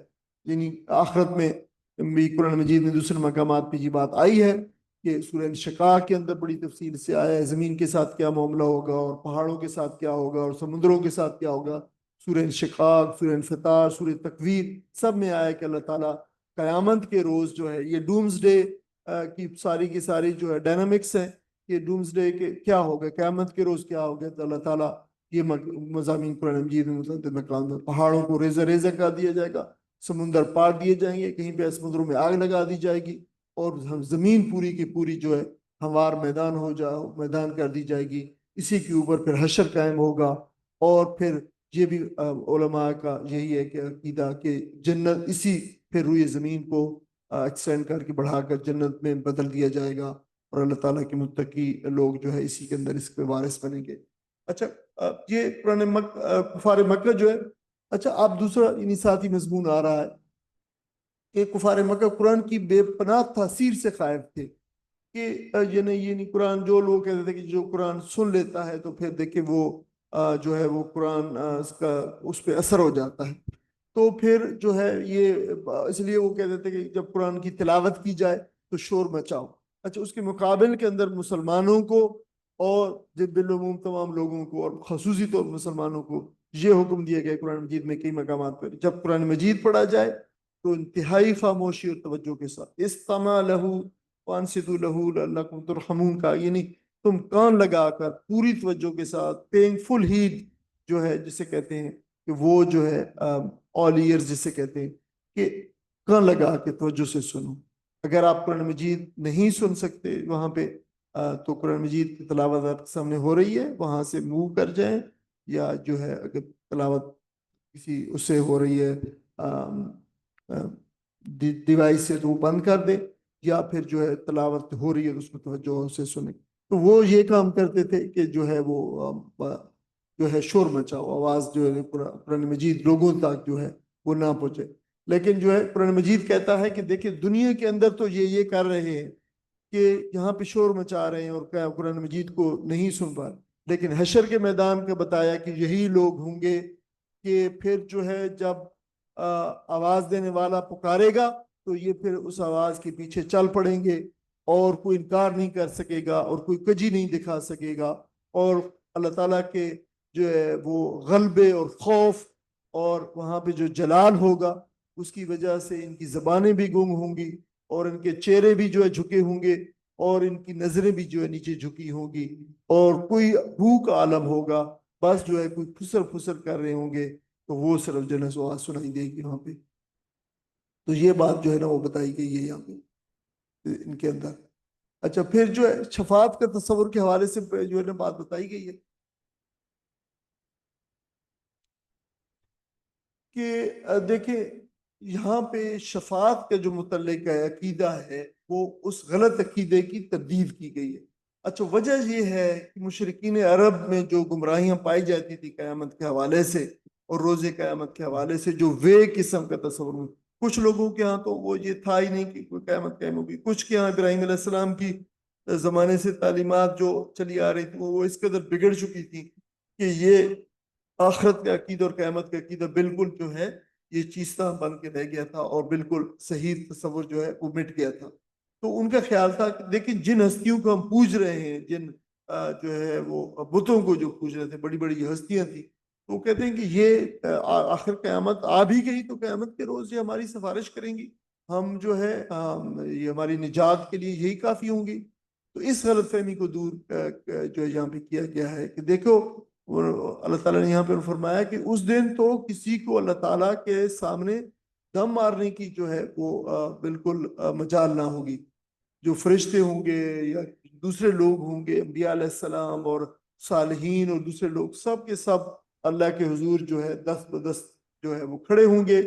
یعنی آخرت میں بھی قرآن مجید میں دوسرے مقامات پہ یہ بات آئی ہے کہ سورہ انشقاق کے اندر بڑی تفصیل سے آیا ہے زمین کے ساتھ کیا معاملہ ہوگا اور پہاڑوں کے ساتھ کیا ہوگا اور سمندروں کے ساتھ کیا ہوگا۔ سورہ انشقاق، سورہ انفطار، سورہ تکویر، سب میں آیا کہ اللہ تعالیٰ قیامت کے روز جو ہے یہ ڈومز ڈے کی ساری جو ہے ڈائنامکس ہیں، یہ ڈومز ڈے کے کیا ہوگا، قیامت کے روز کیا ہوگا، تو اللہ تعالیٰ یہ مضامین قرآن مجید میں متعدد مقام میں پہاڑوں کو ریزہ ریزہ کر دیا جائے گا، سمندر پار دیے جائیں گے، کہیں پہ سمندروں میں آگ لگا دی جائے گی، اور زمین پوری کی پوری جو ہے ہموار میدان کر دی جائے گی۔ اسی کے اوپر پھر حشر قائم ہوگا، اور پھر یہ بھی علماء کا یہی ہے کہ عقیدہ کہ جنت اسی پھر روئے زمین کو ایکسٹینڈ کر کے بڑھا کر جنت میں بدل دیا جائے گا، اور اللہ تعالیٰ کے متقی لوگ جو ہے اسی کے اندر اس کے وارث بنیں گے۔ اچھا یہ کفار مکہ جو ہے، اچھا آپ دوسرا یعنی ساتھی مضمون آ رہا ہے کہ کفار مکہ قرآن کی بے پناہ تاثیر سے خائف تھے کہ یہ نہیں قرآن، جو لوگ کہتے تھے کہ جو قرآن سن لیتا ہے تو پھر دیکھیں وہ جو ہے وہ قرآن اس پہ اثر ہو جاتا ہے، تو پھر جو ہے یہ اس لیے وہ کہتے تھے کہ جب قرآن کی تلاوت کی جائے تو شور مچاؤ۔ اچھا اس کے مقابل کے اندر مسلمانوں کو اور بالعموم تمام لوگوں کو اور خصوصی طور پر مسلمانوں کو یہ حکم دیا گیا قرآن مجید میں کئی مقامات پر، جب قرآن مجید پڑھا جائے تو انتہائی خاموشی اور توجہ کے ساتھ استمع لہو وانصتوا لہو لعلکم ترحمون کا، یعنی تم کان لگا کر پوری توجہ کے ساتھ پیئنگ فل ہیڈ جو ہے جسے کہتے ہیں کہ وہ جو ہے آل ایئرز جسے کہتے ہیں کہ کان لگا کے توجہ سے سنو۔ اگر آپ قرآن مجید نہیں سن سکتے وہاں پہ تو قرآن مجید کی تلاوت آپ کے سامنے ہو رہی ہے وہاں سے موو کر جائیں، یا جو ہے اگر تلاوت کسی اس سے ہو رہی ہے ڈیوائس سے تو وہ بند کر دیں، یا پھر جو ہے تلاوت ہو رہی ہے اس کو توجہ سے سنیں۔ تو وہ یہ کام کرتے تھے کہ جو ہے وہ جو ہے شور مچاؤ، آواز جو ہے قرآن مجید لوگوں تک جو ہے وہ نہ پہنچے۔ لیکن جو ہے قرآن مجید کہتا ہے کہ دیکھیں دنیا کے اندر تو یہ کر رہے ہیں کہ یہاں پہ شور مچا رہے ہیں اور قرآن مجید کو نہیں سن پا رہے، لیکن حشر کے میدان کا بتایا کہ یہی لوگ ہوں گے کہ پھر جو ہے جب آواز دینے والا پکارے گا تو یہ پھر اس آواز کے پیچھے چل پڑیں گے، اور کوئی انکار نہیں کر سکے گا اور کوئی کجی نہیں دکھا سکے گا، اور اللہ تعالیٰ کے جو ہے وہ غلبے اور خوف اور وہاں پہ جو جلال ہوگا اس کی وجہ سے ان کی زبانیں بھی گنگ ہوں گی، اور ان کے چہرے بھی جو ہے جھکے ہوں گے، اور ان کی نظریں بھی جو ہے نیچے جھکی ہوں گی، اور کوئی بھوک عالم ہوگا، بس جو ہے کوئی پھسر پھسر کر رہے ہوں گے، تو وہ صرف جو ہے آواز سنائی دے گی وہاں پہ۔ تو یہ بات جو ہے نا وہ بتائی گئی ہے یہاں پہ ان کے اندر۔ اچھا پھر جو ہے شفاعت کا تصور کے حوالے سے جو ہے نا بات بتائی گئی ہے کہ دیکھیں یہاں پہ شفاعت کا جو متعلق ہے عقیدہ ہے وہ اس غلط عقیدے کی تردید کی گئی ہے۔ اچھا وجہ یہ ہے کہ مشرکین عرب میں جو گمراہیاں پائی جاتی تھی قیامت کے حوالے سے اور روز قیامت کے حوالے سے، جو قسم کا تصور، کچھ لوگوں کے ہاں تو وہ یہ تھا ہی نہیں کہ کوئی قیامت قائم ہوگی، کچھ کے ہاں ابراہیم علیہ السلام کی زمانے سے تعلیمات جو چلی آ رہی تھی وہ اس قدر بگڑ چکی تھی کہ یہ آخرت کا عقیدہ اور قیامت کا عقیدہ بالکل جو ہے یہ چیستہ بن کے رہ گیا تھا، اور بالکل صحیح تصور جو ہے وہ مٹ گیا تھا۔ تو ان کا خیال تھا کہ دیکھیں جن ہستیوں کو ہم پوج رہے ہیں، جن جو ہے وہ بتوں کو جو پوج رہے تھے، بڑی بڑی ہستیاں تھیں، تو وہ کہتے ہیں کہ یہ آخر قیامت آ بھی گئی تو قیامت کے روز یہ ہماری سفارش کریں گی، ہم جو ہے یہ ہماری نجات کے لیے یہی کافی ہوں گی۔ تو اس غلط فہمی کو دور جو ہے یہاں پہ کیا گیا ہے کہ دیکھو اللہ تعالیٰ نے یہاں پہ فرمایا کہ اس دن تو کسی کو اللہ تعالیٰ کے سامنے دم مارنے کی جو ہے وہ بالکل مجال نہ ہوگی، جو فرشتے ہوں گے یا دوسرے لوگ ہوں گے، انبیاء علیہ السلام اور صالحین اور دوسرے لوگ سب کے سب اللہ کے حضور جو ہے دست بدست جو ہے وہ کھڑے ہوں گے،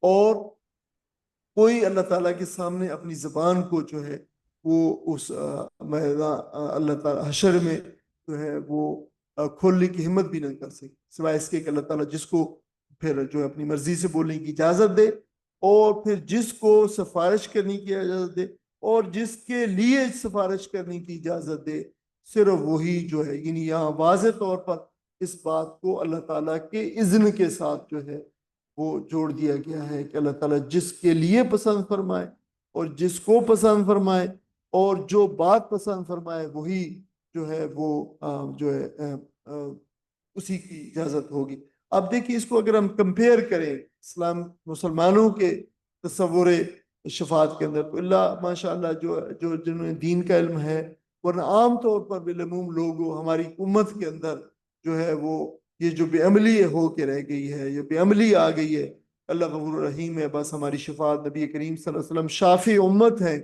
اور کوئی اللہ تعالیٰ کے سامنے اپنی زبان کو جو ہے وہ اس اللہ تعالیٰ حشر میں جو ہے وہ کھولنے کی ہمت بھی نہ کر سکے، سوائے اس کے کہ اللہ تعالیٰ جس کو پھر جو ہے اپنی مرضی سے بولنے کی اجازت دے، اور پھر جس کو سفارش کرنے کی اجازت دے، اور جس کے لیے سفارش کرنے کی اجازت دے، صرف وہی جو ہے، یعنی یہاں واضح طور پر اس بات کو اللہ تعالیٰ کے اذن کے ساتھ جو ہے وہ جوڑ دیا گیا ہے کہ اللہ تعالیٰ جس کے لیے پسند فرمائے اور جس کو پسند فرمائے اور جو بات پسند فرمائے وہی جو ہے وہ جو ہے اسی کی اجازت ہوگی۔ اب دیکھیے اس کو اگر ہم کمپیئر کریں مسلمانوں کے تصور شفاعت کے اندر، تو اللہ ماشاء اللہ جو جنہوں نے دین کا علم ہے، ورنہ عام طور پر بالعموم لوگ ہماری امت کے اندر جو ہے وہ یہ جو بے عملی ہو کے رہ گئی ہے، یہ بے عملی آ گئی ہے، اللہ غفور رحیم ہے، بس ہماری شفاعت نبی کریم صلی اللہ علیہ وسلم شافی امت ہے،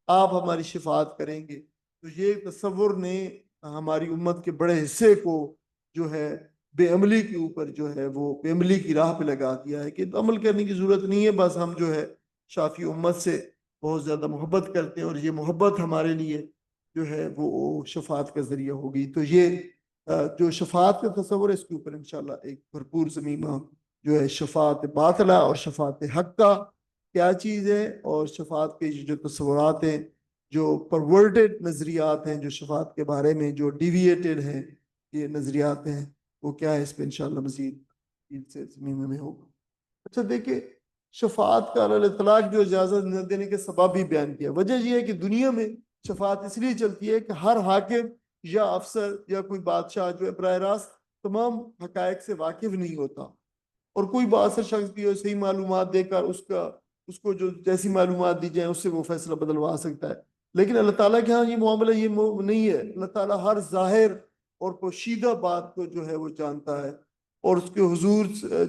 آپ ہماری شفاعت کریں گے، تو یہ تصور نے ہماری امت کے بڑے حصے کو جو ہے بے عملی کے اوپر جو ہے وہ بے عملی کی راہ پہ لگا دیا ہے کہ عمل کرنے کی ضرورت نہیں ہے، بس ہم جو ہے شافی امت سے بہت زیادہ محبت کرتے ہیں اور یہ محبت ہمارے لیے جو ہے وہ شفاعت کا ذریعہ ہوگی۔ تو یہ جو شفاعت کا تصور ہے اس کے اوپر انشاءاللہ ایک بھرپور ضمیمہ جو ہے شفاعت باطلہ اور شفاعت حقہ کیا چیز ہے، اور شفاعت کے جو تصورات ہیں، جو پرورٹڈ نظریات ہیں جو شفاعت کے بارے میں جو ڈیویٹڈ ہیں یہ نظریات ہیں، وہ کیا ہے، اس پہ انشاءاللہ مزید سے ضمیمے میں ہوگا۔ اچھا دیکھیں، شفاعت کا علی الاطلاق جو اجازت نہ دینے کے سبب بھی بیان کیا، وجہ یہ ہے کہ دنیا میں شفاعت اس لیے چلتی ہے کہ ہر حاکم یا افسر یا کوئی بادشاہ جو ہے براہ راست تمام حقائق سے واقف نہیں ہوتا، اور کوئی بااثر شخص بھی صحیح معلومات دے کر اس کو جو جیسی معلومات دی جائیں اس سے وہ فیصلہ بدلوا سکتا ہے، لیکن اللہ تعالیٰ کے ہاں یہ معاملہ یہ نہیں ہے۔ اللہ تعالیٰ ہر ظاہر اور پوشیدہ بات کو جو ہے وہ جانتا ہے، اور اس کے حضور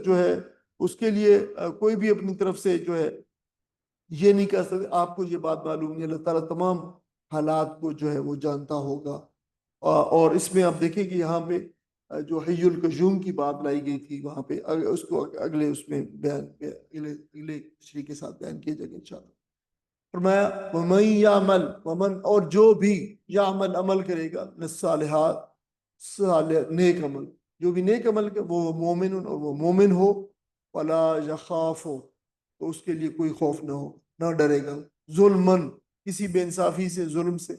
جو ہے اس کے لیے کوئی بھی اپنی طرف سے جو ہے یہ نہیں کہہ سکتے آپ کو یہ بات معلوم نہیں، اللہ تعالیٰ تمام حالات کو جو ہے وہ جانتا ہوگا۔ اور اس میں آپ دیکھیں کہ یہاں پہ جو حی القیوم کی بات لائی گئی تھی، وہاں پہ اس کو اگلے اس میں اگلے تشریح کے ساتھ بیان کیے جائے گا انشاءاللہ۔ فرمایا وَمَن يَعْمَلْ، ومن اور جو بھی یعمل عمل کرے گا، الصالحات صالح نیک عمل، جو بھی نیک عمل کرے وہ مومن اور وہ مومن ہو، ولا یخاف، تو اس کے لیے کوئی خوف نہ ہو، نہ ڈرے گا، ظلمن کسی بے انصافی سے، ظلم سے،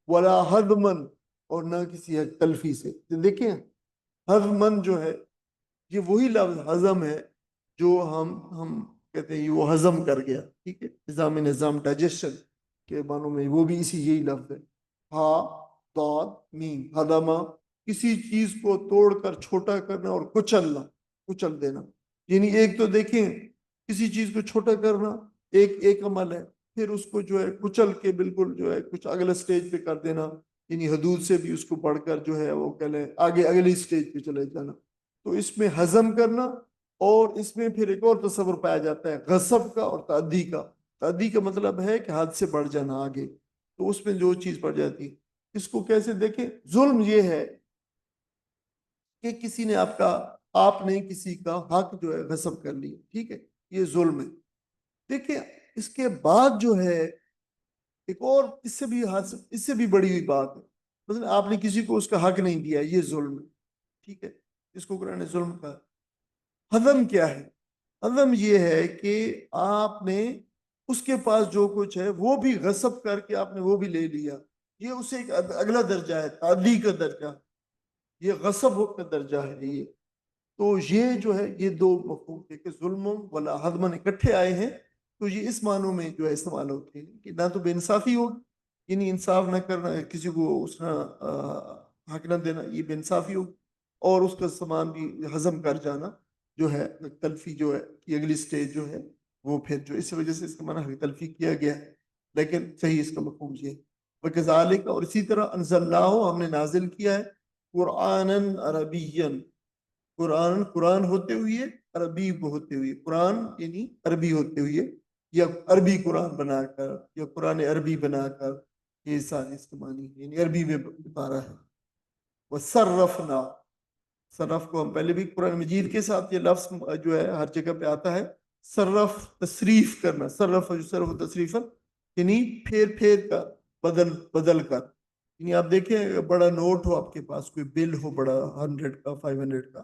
ولا حدمن اور نہ کسی حق تلفی سے۔ دیکھیں حدمن جو ہے یہ وہی لفظ ہضم ہے جو ہم کہتے ہیں وہ ہضم کر گیا، ٹھیک ہے، نظام ڈائجیشن کے معنوں میں وہ بھی یہی لفظ ہے، ہا ضاد میم، ہضمہ کسی چیز کو توڑ کر چھوٹا کرنا اور کچل دینا، یعنی ایک تو دیکھیں کسی چیز کو چھوٹا کرنا ایک عمل ہے، پھر اس کو جو ہے کچل کے بالکل جو ہے کچھ اگلے سٹیج پہ کر دینا، یعنی حدود سے بھی اس کو بڑھ کر جو ہے وہ کہہ لیں آگے اگلی سٹیج پہ چلے جانا۔ تو اس میں ہضم کرنا، اور اس میں پھر ایک اور تصور پایا جاتا ہے غصب کا اور تعدی کا۔ تعدی کا مطلب ہے کہ حد سے بڑھ جانا آگے، تو اس میں جو چیز پڑ جاتی ہے، اس کو کیسے دیکھیں، ظلم یہ ہے کہ کسی نے آپ نے کسی کا حق جو ہے غصب کر لیا، ٹھیک ہے، یہ ظلم ہے۔ دیکھیں اس کے بعد جو ہے ایک اور اس سے بھی بڑی ہوئی بات ہے، مثلا آپ نے کسی کو اس کا حق نہیں دیا، یہ ظلم ہے، ٹھیک ہے، اس کو قرآن نے ظلم کہا۔ حضم کیا ہے؟ حضم یہ ہے کہ آپ نے اس کے پاس جو کچھ ہے وہ بھی غصب کر کے آپ نے وہ بھی لے لیا، یہ اسے ایک اگلا درجہ ہے، تعدی کا درجہ، یہ غصب کا درجہ ہے۔ یہ تو یہ جو ہے یہ دو مفہوم ہے کہ ظلم ولا حدمن اکٹھے آئے ہیں، تو یہ اس معنوں میں جو ہے استعمال ہوتے ہیں کہ نہ تو بے انصافی ہو، یعنی انصاف نہ کرنا، کسی کو اس کا حق نہ دینا، یہ بے انصافی ہو، اور اس کا سامان بھی ہضم کر جانا جو ہے تلفی جو ہے کہ اگلی سٹیج جو ہے وہ پھر جو اس وجہ سے اس کا معنی حق تلفی کیا گیا ہے، لیکن صحیح اس کا مفہوم یہ ہے۔ وَكَذَلِكَ، اور اسی طرح انزلناہ، ہم نے نازل کیا ہے، قرآنًا عربیًا، قرآن ہوتے ہوئے عربی ہوتے ہوئے، قرآن یعنی عربی ہوتے ہوئے، یا عربی قرآن بنا کر، یا قرآن عربی بنا کر، یہ سارے اس کے معنی یعنی عربی میں بتا رہا ہے۔ وَصَرَّفْنَا، صرف کو ہم پہلے بھی قرآن مجید کے ساتھ یہ لفظ جو ہے ہر جگہ پہ آتا ہے، صرف تصریف کرنا، صرف تصریفا یعنی پھیر کر، بدل کر. یعنی آپ دیکھیں بڑا نوٹ ہو آپ کے پاس, کوئی بل ہو بڑا 100 کا 500 کا,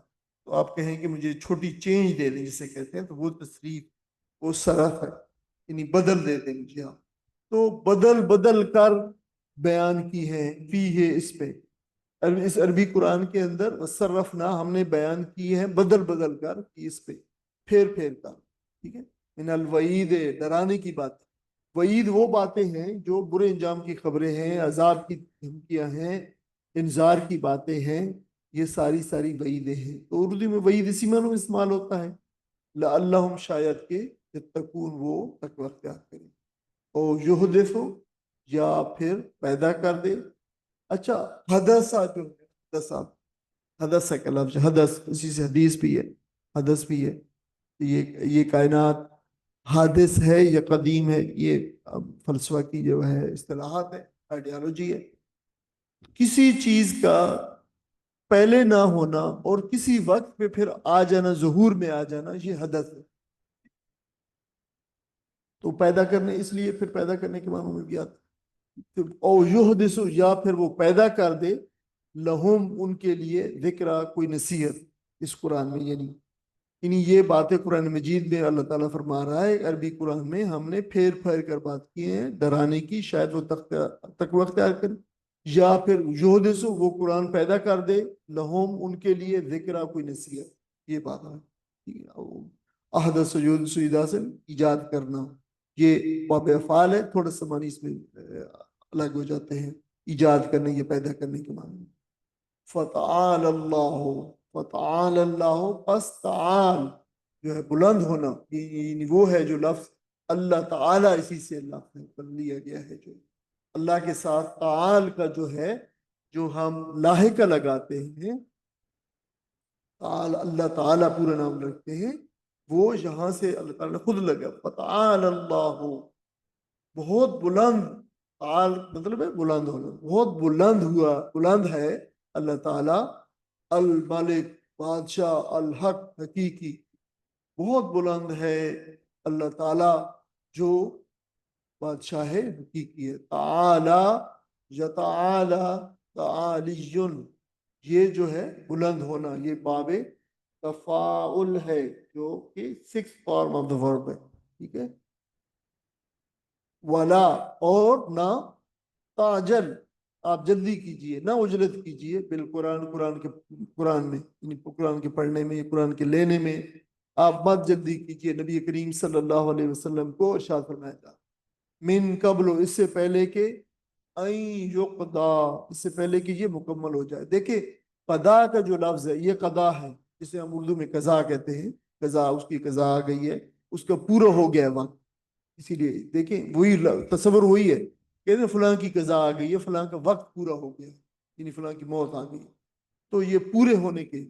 تو آپ کہیں کہ مجھے چھوٹی چینج دے دیں جسے کہتے ہیں, تو وہ تصریف, وہ صرف ہے, یعنی بدل دے دیں مجھے آپ. تو بدل کر بیان کی ہے فی ہے اس پہ, اس عربی قرآن کے اندر وصرفنا ہم نے بیان کی ہے بدل کر اس پہ, پھیر کر. ٹھیک ہے. من الوعید, ڈرانے کی بات. وعید وہ باتیں ہیں جو برے انجام کی خبریں ہیں, عذاب کی دھمکیاں ہیں, انذار کی باتیں ہیں, یہ ساری وعیدیں ہیں. تو اردو میں وعید اسی معنی میں استعمال ہوتا ہے, لعلہم شاید کہ یتقون وہ تقوی اختیار کریں, اور یحدث یا پھر پیدا کر دے. اچھا, حدثہ جو ہے, حدثہ کا لفظ حدث, اسی سے حدیث بھی ہے, حدث بھی ہے. یہ کائنات حادث ہے یا قدیم ہے, یہ فلسفہ کی جو ہے اصطلاحات ہے, آئیڈیالوجی ہے. کسی چیز کا پہلے نہ ہونا اور کسی وقت پہ پھر آ جانا, ظہور میں آ جانا, یہ حدث ہے. تو پیدا کرنے, اس لیے پھر پیدا کرنے کے معنوں میں بھی آتا. او یحدث, یا پھر وہ پیدا کر دے, لہم ان کے لیے, ذکرہ کوئی نصیحت اس قرآن میں. یعنی یہ باتیں قرآن مجید میں اللہ تعالیٰ فرما رہا ہے, عربی قرآن میں ہم نے پھیر کر بات کی ہے ڈرانے کی, شاید وہ تقوی اختیار کریں. یا پھر یحدث, وہ قرآن پیدا کر دے, لہم ان کے لیے, ذکرہ کوئی نصیحت, یہ بات ہے. احدث یحدث ادا سے ایجاد کرنا, یہ باب افعال ہے, تھوڑا سا معنی اس میں الگ ہو جاتے ہیں. ایجاد کرنے, یہ پیدا کرنے کے معنی. فتعال اللہ, پس تعال جو ہے بلند ہونا, یعنی وہ ہے جو لفظ اللہ تعالیٰ, اسی سے لفظ پر لیا گیا ہے. جو اللہ کے ساتھ تعال کا جو ہے, جو ہم لاحقہ لگاتے ہیں, تعال اللہ تعالیٰ پورا نام رکھتے ہیں, وہ یہاں سے اللہ تعالیٰ نے خود لگا. فتعال اللہ, بہت بلند, تعال مطلب ہے بلند ہونا, بہت بلند ہوا, بلند ہے اللہ تعالیٰ, الملک بادشاہ, الحق حقیقی, بہت بلند ہے اللہ تعالیٰ جو بادشاہ ہے, حقیقی ہے. تعالی یتعالی تعالیٌ, یہ جو ہے بلند ہونا, یہ باب تفاعل ہے, جو کہ 6th فارم آف دا ورب ہے. ٹھیک ہے. ولا, اور نہ, تعجل, آپ جلدی کیجئے, نہ عجلت کیجئے, بالقرآن, قرآن میں, یعنی قرآن کے پڑھنے میں, قرآن کے لینے میں آپ مت جلدی کیجئے. نبی کریم صلی اللہ علیہ وسلم کو ارشاد فرمایا تھا, من قبل, اس سے پہلے کہ, این یقضا, اس سے پہلے کہ یہ مکمل ہو جائے. دیکھیں قضا کا جو لفظ ہے, یہ قضا ہے, جسے ہم اردو میں قضا کہتے ہیں. قضا, اس کی قضا آ گئی ہے, اس کا پورا ہو گیا وقت. اسی لیے دیکھیں وہی تصور وہی ہے, کہتے ہیں فلاں کی قضا آ گئی ہے, فلاں کا وقت پورا ہو گیا, یعنی فلاں کی موت آ گئی. تو یہ پورے ہونے کے,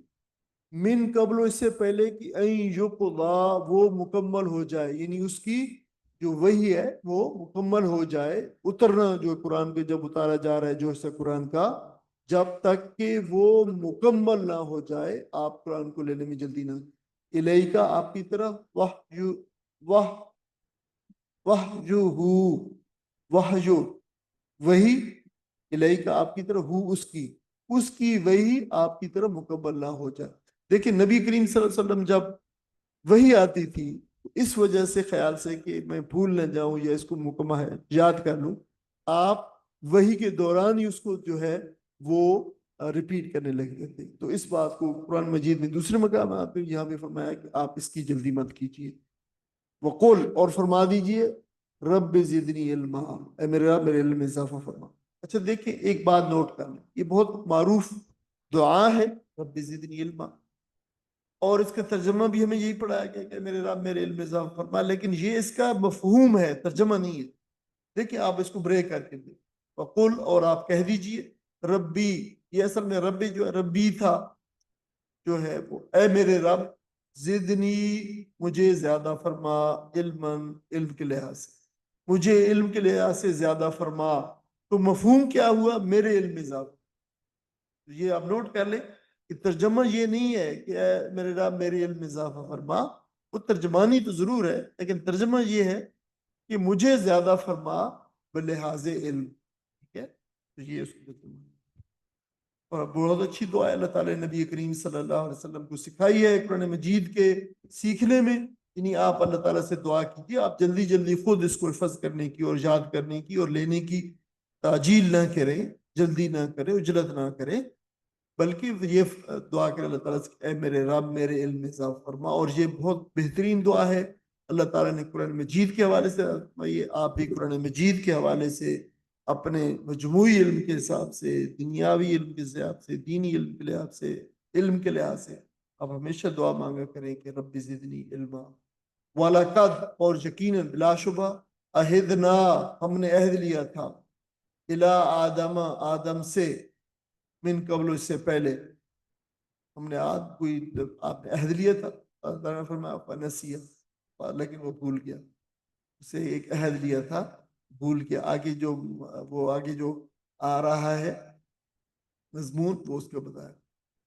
من قبل, اس سے پہلے کہ این یقضا, وہ مکمل ہو جائے, یعنی اس کی جو وحی ہے وہ مکمل ہو جائے. اترنا جو قرآن کے جب اتارا جا رہا ہے جو حصہ قرآن کا, جب تک کہ وہ مکمل نہ ہو جائے, آپ قرآن کو لینے میں جلدی نہ. الیکا, آپ کی طرف, وحیو, وہی, الیکا آپ کی طرف, ہو اس کی وہی آپ کی طرف مکمل نہ ہو جائے. دیکھیں نبی کریم صلی اللہ علیہ وسلم جب وہی آتی تھی, اس وجہ سے خیال سے کہ میں بھول نہ جاؤں یا اس کو مکمل یاد کر لوں, آپ وہی کے دوران ہی اس کو جو ہے وہ ریپیٹ کرنے لگے تھے. تو اس بات کو قرآن مجید میں دوسرے مقامات میں یہاں پہ فرمایا کہ آپ اس کی جلدی مت کیجیے. وقل, اور فرما دیجئے, رب زدنی علما, اے میرے رب میرے علم میں اضافہ فرما. اچھا دیکھیں ایک بات نوٹ کر لیں, یہ بہت معروف دعا ہے, رب زدنی علما, اور اس کا ترجمہ بھی ہمیں یہی پڑھایا گیا کہ میرے رب میرے علم میں اضافہ فرما, لیکن یہ اس کا مفہوم ہے, ترجمہ نہیں ہے. دیکھیں آپ اس کو بریک کر کے دیں. وقل, اور آپ کہہ دیجئے, ربی, یہ اصل میں ربی جو ہے ربی تھا, جو ہے وہ اے میرے رب, زدنی, مجھے زیادہ فرما, علم کے لحاظ سے, مجھے علم کے لحاظ سے زیادہ فرما. تو مفہوم کیا ہوا, میرے علم میں اضافہ. یہ آپ نوٹ کر لیں کہ ترجمہ یہ نہیں ہے کہ اے میرے رب میرے علم میں اضافہ فرما, وہ ترجمانی تو ضرور ہے, لیکن ترجمہ یہ ہے کہ مجھے زیادہ فرما بلحاظ علم. تو یہ اس کو اور بہت اچھی دعا ہے اللہ تعالیٰ نے نبی کریم صلی اللہ علیہ وسلم کو سکھائی ہے قرآن مجید کے سیکھنے میں، یعنی آپ اللہ تعالیٰ سے دعا کیجیے، آپ جلدی جلدی خود اس کو حفظ کرنے کی اور یاد کرنے کی اور لینے کی تعجیل نہ کریں، جلدی نہ کریں، عجلت نہ کریں، بلکہ یہ دعا کریں اللہ تعالیٰ سے، اے میرے رب میرے علم میں اضافہ فرما۔ اور یہ بہت بہترین دعا ہے، اللہ تعالیٰ نے قرآن مجید کے حوالے سے، آپ بھی قرآن مجید کے حوالے سے اپنے مجموعی علم کے حساب سے، دنیاوی علم کے حساب سے، دینی علم کے لحاظ سے، علم کے لحاظ سے آپ ہمیشہ دعا مانگا کریں کہ رب زدنی علما۔ وَلَقَدْ، اور یقیناً بلا شبہ، عہدنا، ہم نے عہد لیا تھا، الی آدم، آدم سے، من قبل، اس سے پہلے، ہم نے آپ نے عہد لیا تھا، اللہ نے فرمایا فنسیہ، لیکن وہ بھول گیا، اسے ایک عہد لیا تھا بھول کے۔ آگے جو آ رہا ہے مضمون وہ اس کو بتایا۔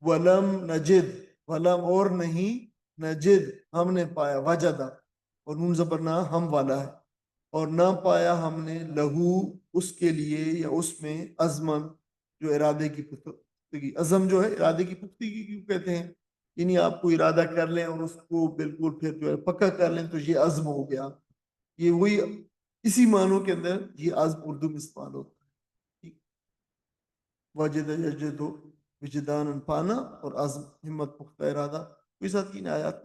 ولم نجد، ولم اور نہیں، نجد ہم نے پایا، وجدہ اور نون زبر نہ ہم والا ہے، اور نہ پایا ہم نے لہو اس کے لیے یا اس میں عزمن جو ارادے کی پختگی، عزم جو ہے ارادے کی پختگی کیوں کہتے ہیں، یعنی آپ کو ارادہ کر لیں اور اس کو بالکل پھر جو ہے پکا کر لیں تو یہ عزم ہو گیا، یہ وہی اسی معنوں کے اندر یہ عزم اردو میں استعمال ہوتا ہے۔ وجد یجد وجدان پانا اور عزم ہمت پختہ ارادہ، کوئی ساتھ تین آیات۔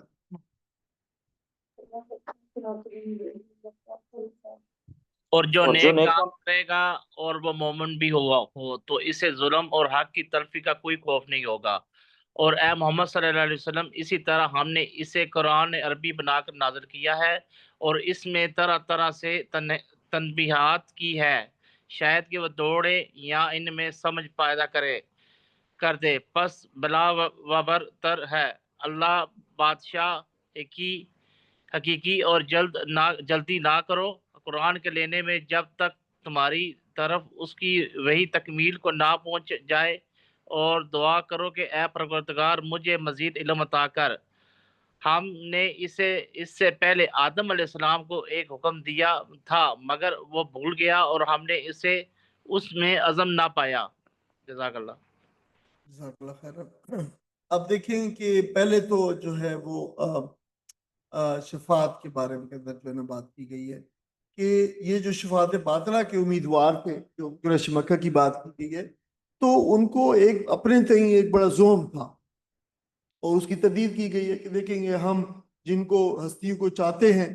اور جو نیک کام کرے گا اور وہ مومن بھی ہو تو اسے ظلم اور حق کی تلفی کا کوئی خوف نہیں ہوگا۔ اور اے محمد صلی اللہ علیہ وسلم، اسی طرح ہم نے اسے قرآن عربی بنا کر نازل کیا ہے اور اس میں طرح طرح سے تنبیہات کی ہے، شاید کہ وہ دوڑے یا ان میں سمجھ پیدا کر دے۔ پس بلا وبر تر ہے اللہ بادشاہ حقیقی، اور جلدی نہ کرو قرآن کے لینے میں جب تک تمہاری طرف اس کی وہی تکمیل کو نہ پہنچ جائے، اور دعا کرو کہ اے پروردگار مجھے مزید علم عطا کر۔ ہم نے اس سے پہلے آدم علیہ السلام کو ایک حکم دیا تھا مگر وہ بھول گیا اور ہم نے اسے اس میں عزم نہ پایا۔ جزاک اللہ۔ جزاک اللہ خیر۔ اب دیکھیں کہ پہلے تو جو ہے وہ شفاعت کے بارے میں جو ہے نا بات کی گئی ہے کہ یہ جو شفاعت باطلہ کے امیدوار تھے جو قریش مکہ کی بات کی گئی ہے، تو ان کو ایک اپنے تئیں ایک بڑا زوم تھا اور اس کی تردید کی گئی ہے کہ دیکھیں گے ہم جن کو ہستیوں کو چاہتے ہیں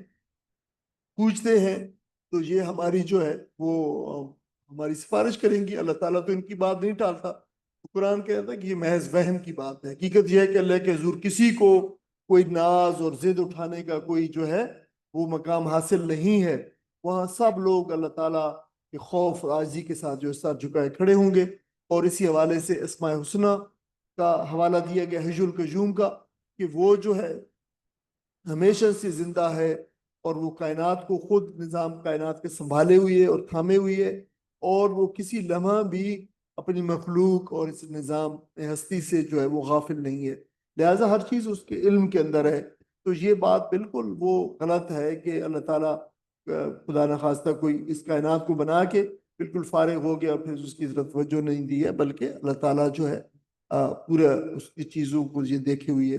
پوچھتے ہیں تو یہ ہماری جو ہے وہ ہماری سفارش کریں گی، اللہ تعالیٰ تو ان کی بات نہیں ٹالتا۔ قرآن کہتا ہے کہ یہ محض وہم کی بات ہے، حقیقت یہ ہے کہ اللہ کے حضور کسی کو کوئی ناز اور ضد اٹھانے کا کوئی جو ہے وہ مقام حاصل نہیں ہے، وہاں سب لوگ اللہ تعالیٰ کے خوف اور عاجزی کے ساتھ جو ساتھ جھکائے کھڑے ہوں گے۔ اور اسی حوالے سے اسماء حسنہ کا حوالہ دیا گیا حج القیوم کا کہ وہ جو ہے ہمیشہ سے زندہ ہے اور وہ کائنات کو خود نظام کائنات کے سنبھالے ہوئے اور تھامے ہوئے، اور وہ کسی لمحہ بھی اپنی مخلوق اور اس نظام ہستی سے جو ہے وہ غافل نہیں ہے، لہٰذا ہر چیز اس کے علم کے اندر ہے۔ تو یہ بات بالکل وہ غلط ہے کہ اللہ تعالیٰ خدا نخواستہ کوئی اس کائنات کو بنا کے بالکل فارغ ہو گیا اور پھر اس کی طرف توجہ نہیں دی ہے، بلکہ اللہ تعالیٰ جو ہے پورا اس کی چیزوں کو یہ دیکھے ہوئی ہے۔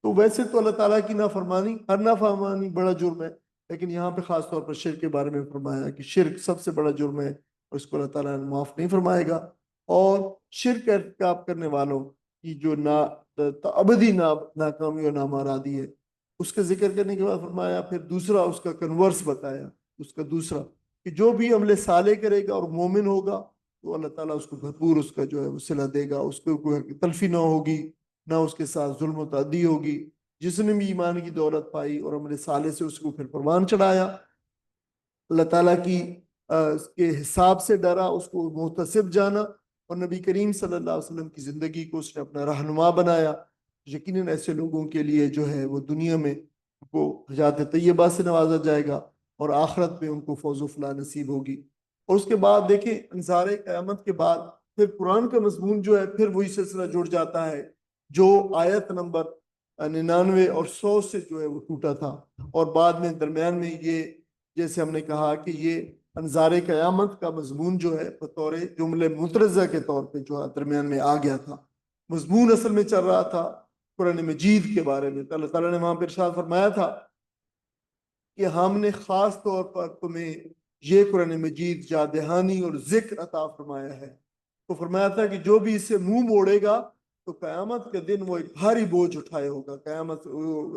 تو ویسے تو اللہ تعالیٰ کی نافرمانی، ہر نافرمانی بڑا جرم ہے، لیکن یہاں پہ خاص طور پر شرک کے بارے میں فرمایا کہ شرک سب سے بڑا جرم ہے اور اس کو اللہ تعالیٰ معاف نہیں فرمائے گا۔ اور شرک ارتکاب کرنے والوں کی جو ابدی ناکامی اور نامرادی ہے، اس کا ذکر کرنے کے بعد فرمایا پھر دوسرا اس کا کنورس بتایا، اس کا دوسرا کہ جو بھی عمل صالح کرے گا اور مومن ہوگا تو اللہ تعالیٰ اس کو بھرپور اس کا جو ہے وہ صلہ دے گا، اس کو کوئی تلفی نہ ہوگی، نہ اس کے ساتھ ظلم و تعدی ہوگی۔ جس نے بھی ایمان کی دولت پائی اور عمل صالح سے اس کو پھر پروان چڑھایا، اللہ تعالیٰ کی کے حساب سے ڈرا، اس کو محتسب جانا اور نبی کریم صلی اللہ علیہ وسلم کی زندگی کو اس نے اپنا رہنما بنایا، یقیناً ایسے لوگوں کے لیے جو ہے وہ دنیا میں ان کو حیات طیبہ سے نوازا جائے گا اور آخرت میں ان کو فوز و فلاح نصیب ہوگی۔ اور اس کے بعد دیکھیں انظار قیامت کے بعد پھر قرآن کا مضمون جو ہے پھر وہی سلسلہ جڑ جاتا ہے جو آیت نمبر 99 اور 100 سے جو ہے وہ ٹوٹا تھا، اور بعد میں درمیان میں یہ جیسے ہم نے کہا کہ یہ انظار قیامت کا مضمون جو ہے بطور جملے مترجہ کے طور پہ جو ہے درمیان میں آ گیا تھا. مضمون اصل میں چل رہا تھا قرآن مجید کے بارے میں. اللہ تعالیٰ نے وہاں پہ ارشاد فرمایا تھا کہ ہم نے خاص طور پر تمہیں یہ قرآن مجید یاد دہانی اور ذکر عطا فرمایا ہے. تو فرمایا تھا کہ جو بھی اس سے منہ موڑے گا تو قیامت کے دن وہ ایک بھاری بوجھ اٹھائے ہوگا. قیامت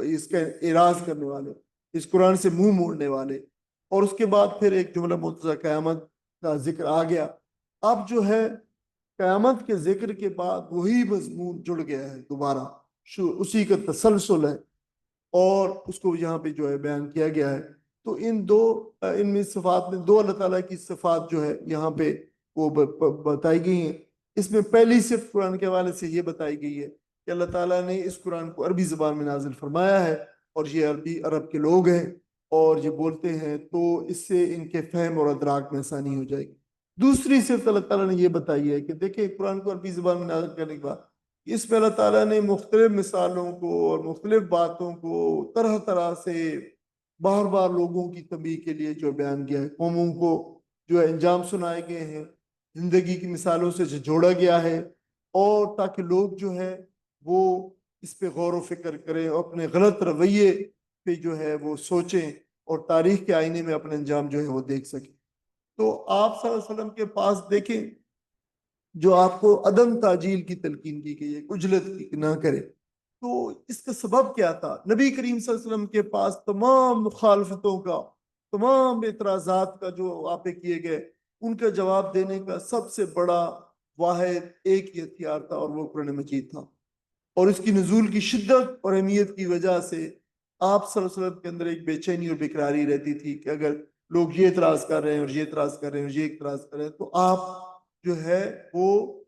اس کا اعراض کرنے والے, اس قرآن سے منہ موڑنے والے. اور اس کے بعد پھر ایک جملہ متضی قیامت کا ذکر آ گیا. اب جو ہے قیامت کے ذکر کے بعد وہی مضمون جڑ گیا ہے دوبارہ, اسی کا تسلسل ہے اور اس کو یہاں پہ جو ہے بیان کیا گیا ہے. تو ان میں صفات میں دو اللہ تعالیٰ کی صفات جو ہے یہاں پہ وہ بتائی گئی ہیں. اس میں پہلی صرف قرآن کے حوالے سے یہ بتائی گئی ہے کہ اللہ تعالیٰ نے اس قرآن کو عربی زبان میں نازل فرمایا ہے اور یہ عرب کے لوگ ہیں اور یہ بولتے ہیں, تو اس سے ان کے فہم اور ادراک میں آسانی ہو جائے گی. دوسری صرف اللہ تعالیٰ نے یہ بتائی ہے کہ دیکھیں قرآن کو عربی زبان میں نازل کرنے کے بعد اس میں اللہ تعالیٰ نے مختلف مثالوں کو اور مختلف باتوں کو طرح طرح سے بار بار لوگوں کی تنبیہ کے لیے جو بیان کیا ہے. قوموں کو جو ہے انجام سنائے گئے ہیں, زندگی کی مثالوں سے جوڑا گیا ہے, اور تاکہ لوگ جو ہے وہ اس پہ غور و فکر کریں اور اپنے غلط رویے پہ جو ہے وہ سوچیں اور تاریخ کے آئینے میں اپنے انجام جو ہے وہ دیکھ سکیں. تو آپ صلی اللہ علیہ وسلم کے پاس دیکھیں جو آپ کو عدم تعجیل کی تلقین کی گئی ہے, عجلت کی نہ کرے. تو اس کا سبب کیا تھا؟ نبی کریم صلی اللہ علیہ وسلم کے پاس تمام مخالفتوں کا, تمام اعتراضات کا جو آپ پہ کیے گئے, ان کا جواب دینے کا سب سے بڑا واحد ایک ہی ہتھیار تھا اور وہ قرآن مجید تھا. اور اس کی نزول کی شدت اور اہمیت کی وجہ سے آپ صلی اللہ علیہ وسلم کے اندر ایک بے چینی اور بیقراری رہتی تھی کہ اگر لوگ یہ اعتراض کر رہے ہیں اور یہ اعتراض کر رہے ہیں اور یہ اعتراض کر رہے ہیں, تو آپ جو ہے وہ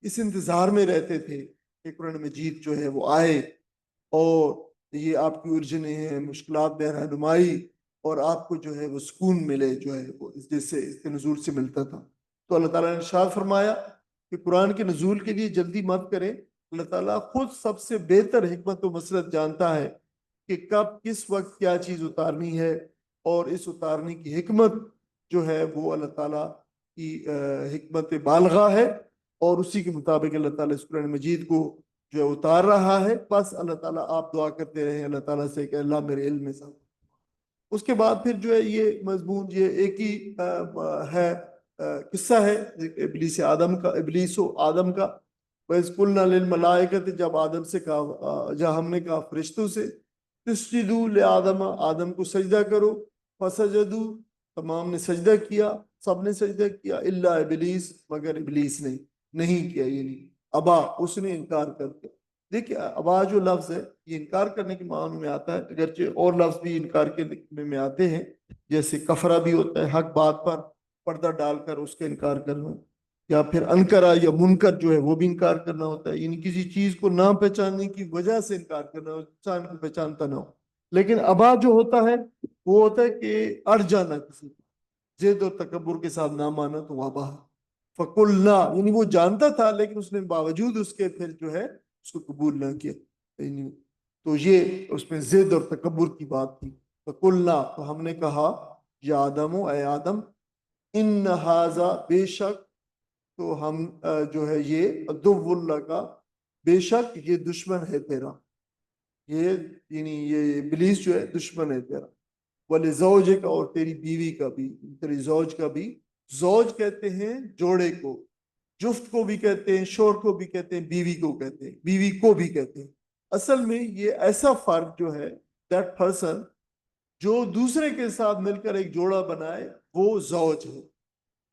اس انتظار میں رہتے تھے کہ قرآن مجید جو ہے وہ آئے اور یہ آپ کی الجھنیں ہیں, مشکلات میں رہنمائی, اور آپ کو جو ہے وہ سکون ملے جو ہے وہ جس سے اس کے نزول سے ملتا تھا. تو اللہ تعالیٰ نے ارشاد فرمایا کہ قرآن کے نزول کے لیے جلدی مت کریں. اللہ تعالیٰ خود سب سے بہتر حکمت و مسرت جانتا ہے کہ کب کس وقت کیا چیز اتارنی ہے, اور اس اتارنے کی حکمت جو ہے وہ اللہ تعالیٰ کی حکمت بالغہ ہے, اور اسی کے مطابق اللہ تعالیٰ اس قرآن مجید کو جو ہے اتار رہا ہے. بس اللہ تعالیٰ آپ دعا کرتے رہیں اللہ تعالیٰ سے کہ اللہ میرے علم میں سب. اس کے بعد پھر جو ہے یہ مضمون یہ ایک ہی ہے قصہ ہے ابلیس و آدم کا. وَإِذْ قُلْنَا لِلْمَلَائِكَةِ جب آدم سے کہا, جب ہم نے کہا فرشتوں سے تسجدوا لآدم, آدم کو سجدہ کرو, فسجدوا تمام نے سجدہ کیا, سب نے سجدہ کیا, الا ابلیس مگر ابلیس نے نہیں کیا, یعنی ابا, اس نے انکار کر دیا. دیکھیے ابا جو لفظ ہے یہ انکار کرنے کے معنی میں آتا ہے, اگرچہ اور لفظ بھی انکار کے میں آتے ہیں, جیسے کفرہ بھی ہوتا ہے حق بات پر پردہ ڈال کر اس کا انکار کرنا, یا پھر انکرا یا منکر جو ہے وہ بھی انکار کرنا ہوتا ہے, یعنی کسی چیز کو نہ پہچاننے کی وجہ سے انکار کرنا, انسان کو پہچانتا نہ ہو. لیکن ابا جو ہوتا ہے وہ ہوتا ہے کہ اڑ جانا, کسی ضد اور تکبر کے ساتھ نہ مانا, تو ابا فقلنا, یعنی وہ جانتا تھا لیکن اس نے باوجود اس کے پھر جو ہے اس کو قبول نہ کیا. تو یہ اس میں ضد اور تکبر کی بات تھی. فقلنا, تو ہم نے کہا یا آدم, اے آدم, ان ھذا, بے شک, تو ہم جو ہے یہ عدو اللہ کا, بے شک یہ دشمن ہے تیرا, یہ یعنی یہ ابلیس جو ہے دشمن ہے تیرا. وَلِزَوْجِكَ, اور تیری بیوی کا بھی, تیری زوج کا بھی. زوج کہتے ہیں جوڑے کو, جفت کو بھی کہتے ہیں, شور کو بھی کہتے ہیں, بیوی کو کہتے ہیں, بیوی کو بھی کہتے ہیں. اصل میں یہ ایسا فرد جو ہے that person جو دوسرے کے ساتھ مل کر ایک جوڑا بنائے وہ زوج ہے.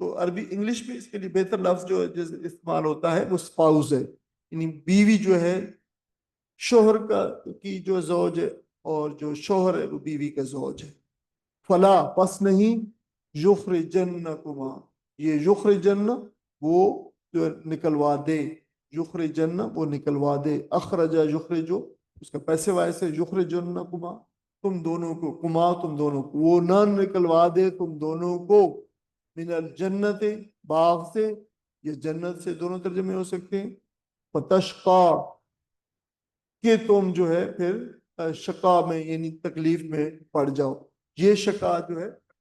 تو عربی انگلش میں اس کے لیے بہتر لفظ جو استعمال ہوتا ہے وہ اسپاؤز ہے, یعنی بیوی جو ہے شوہر کی جو زوج ہے, اور جو شوہر ہے وہ بیوی کا زوج ہے. فلا, پس نہیں, یخرجنکما, یہ یخرجن وہ جو نکلوا دے, یخرجن وہ نکلوا دے, اخرجا یخرجو, اس کا پیسے وائس ہے, یخرجنکما تم دونوں کو, کما تم دونوں کو, وہ نہ نکلوا دے تم دونوں کو, من الجنت باغ سے, یہ جنت سے دونوں ترجمے ہو سکتے ہیں. فتشقا, کہ تم جو ہے پھر شقا میں یعنی تکلیف میں پڑ جاؤ. یہ شقا جو ہے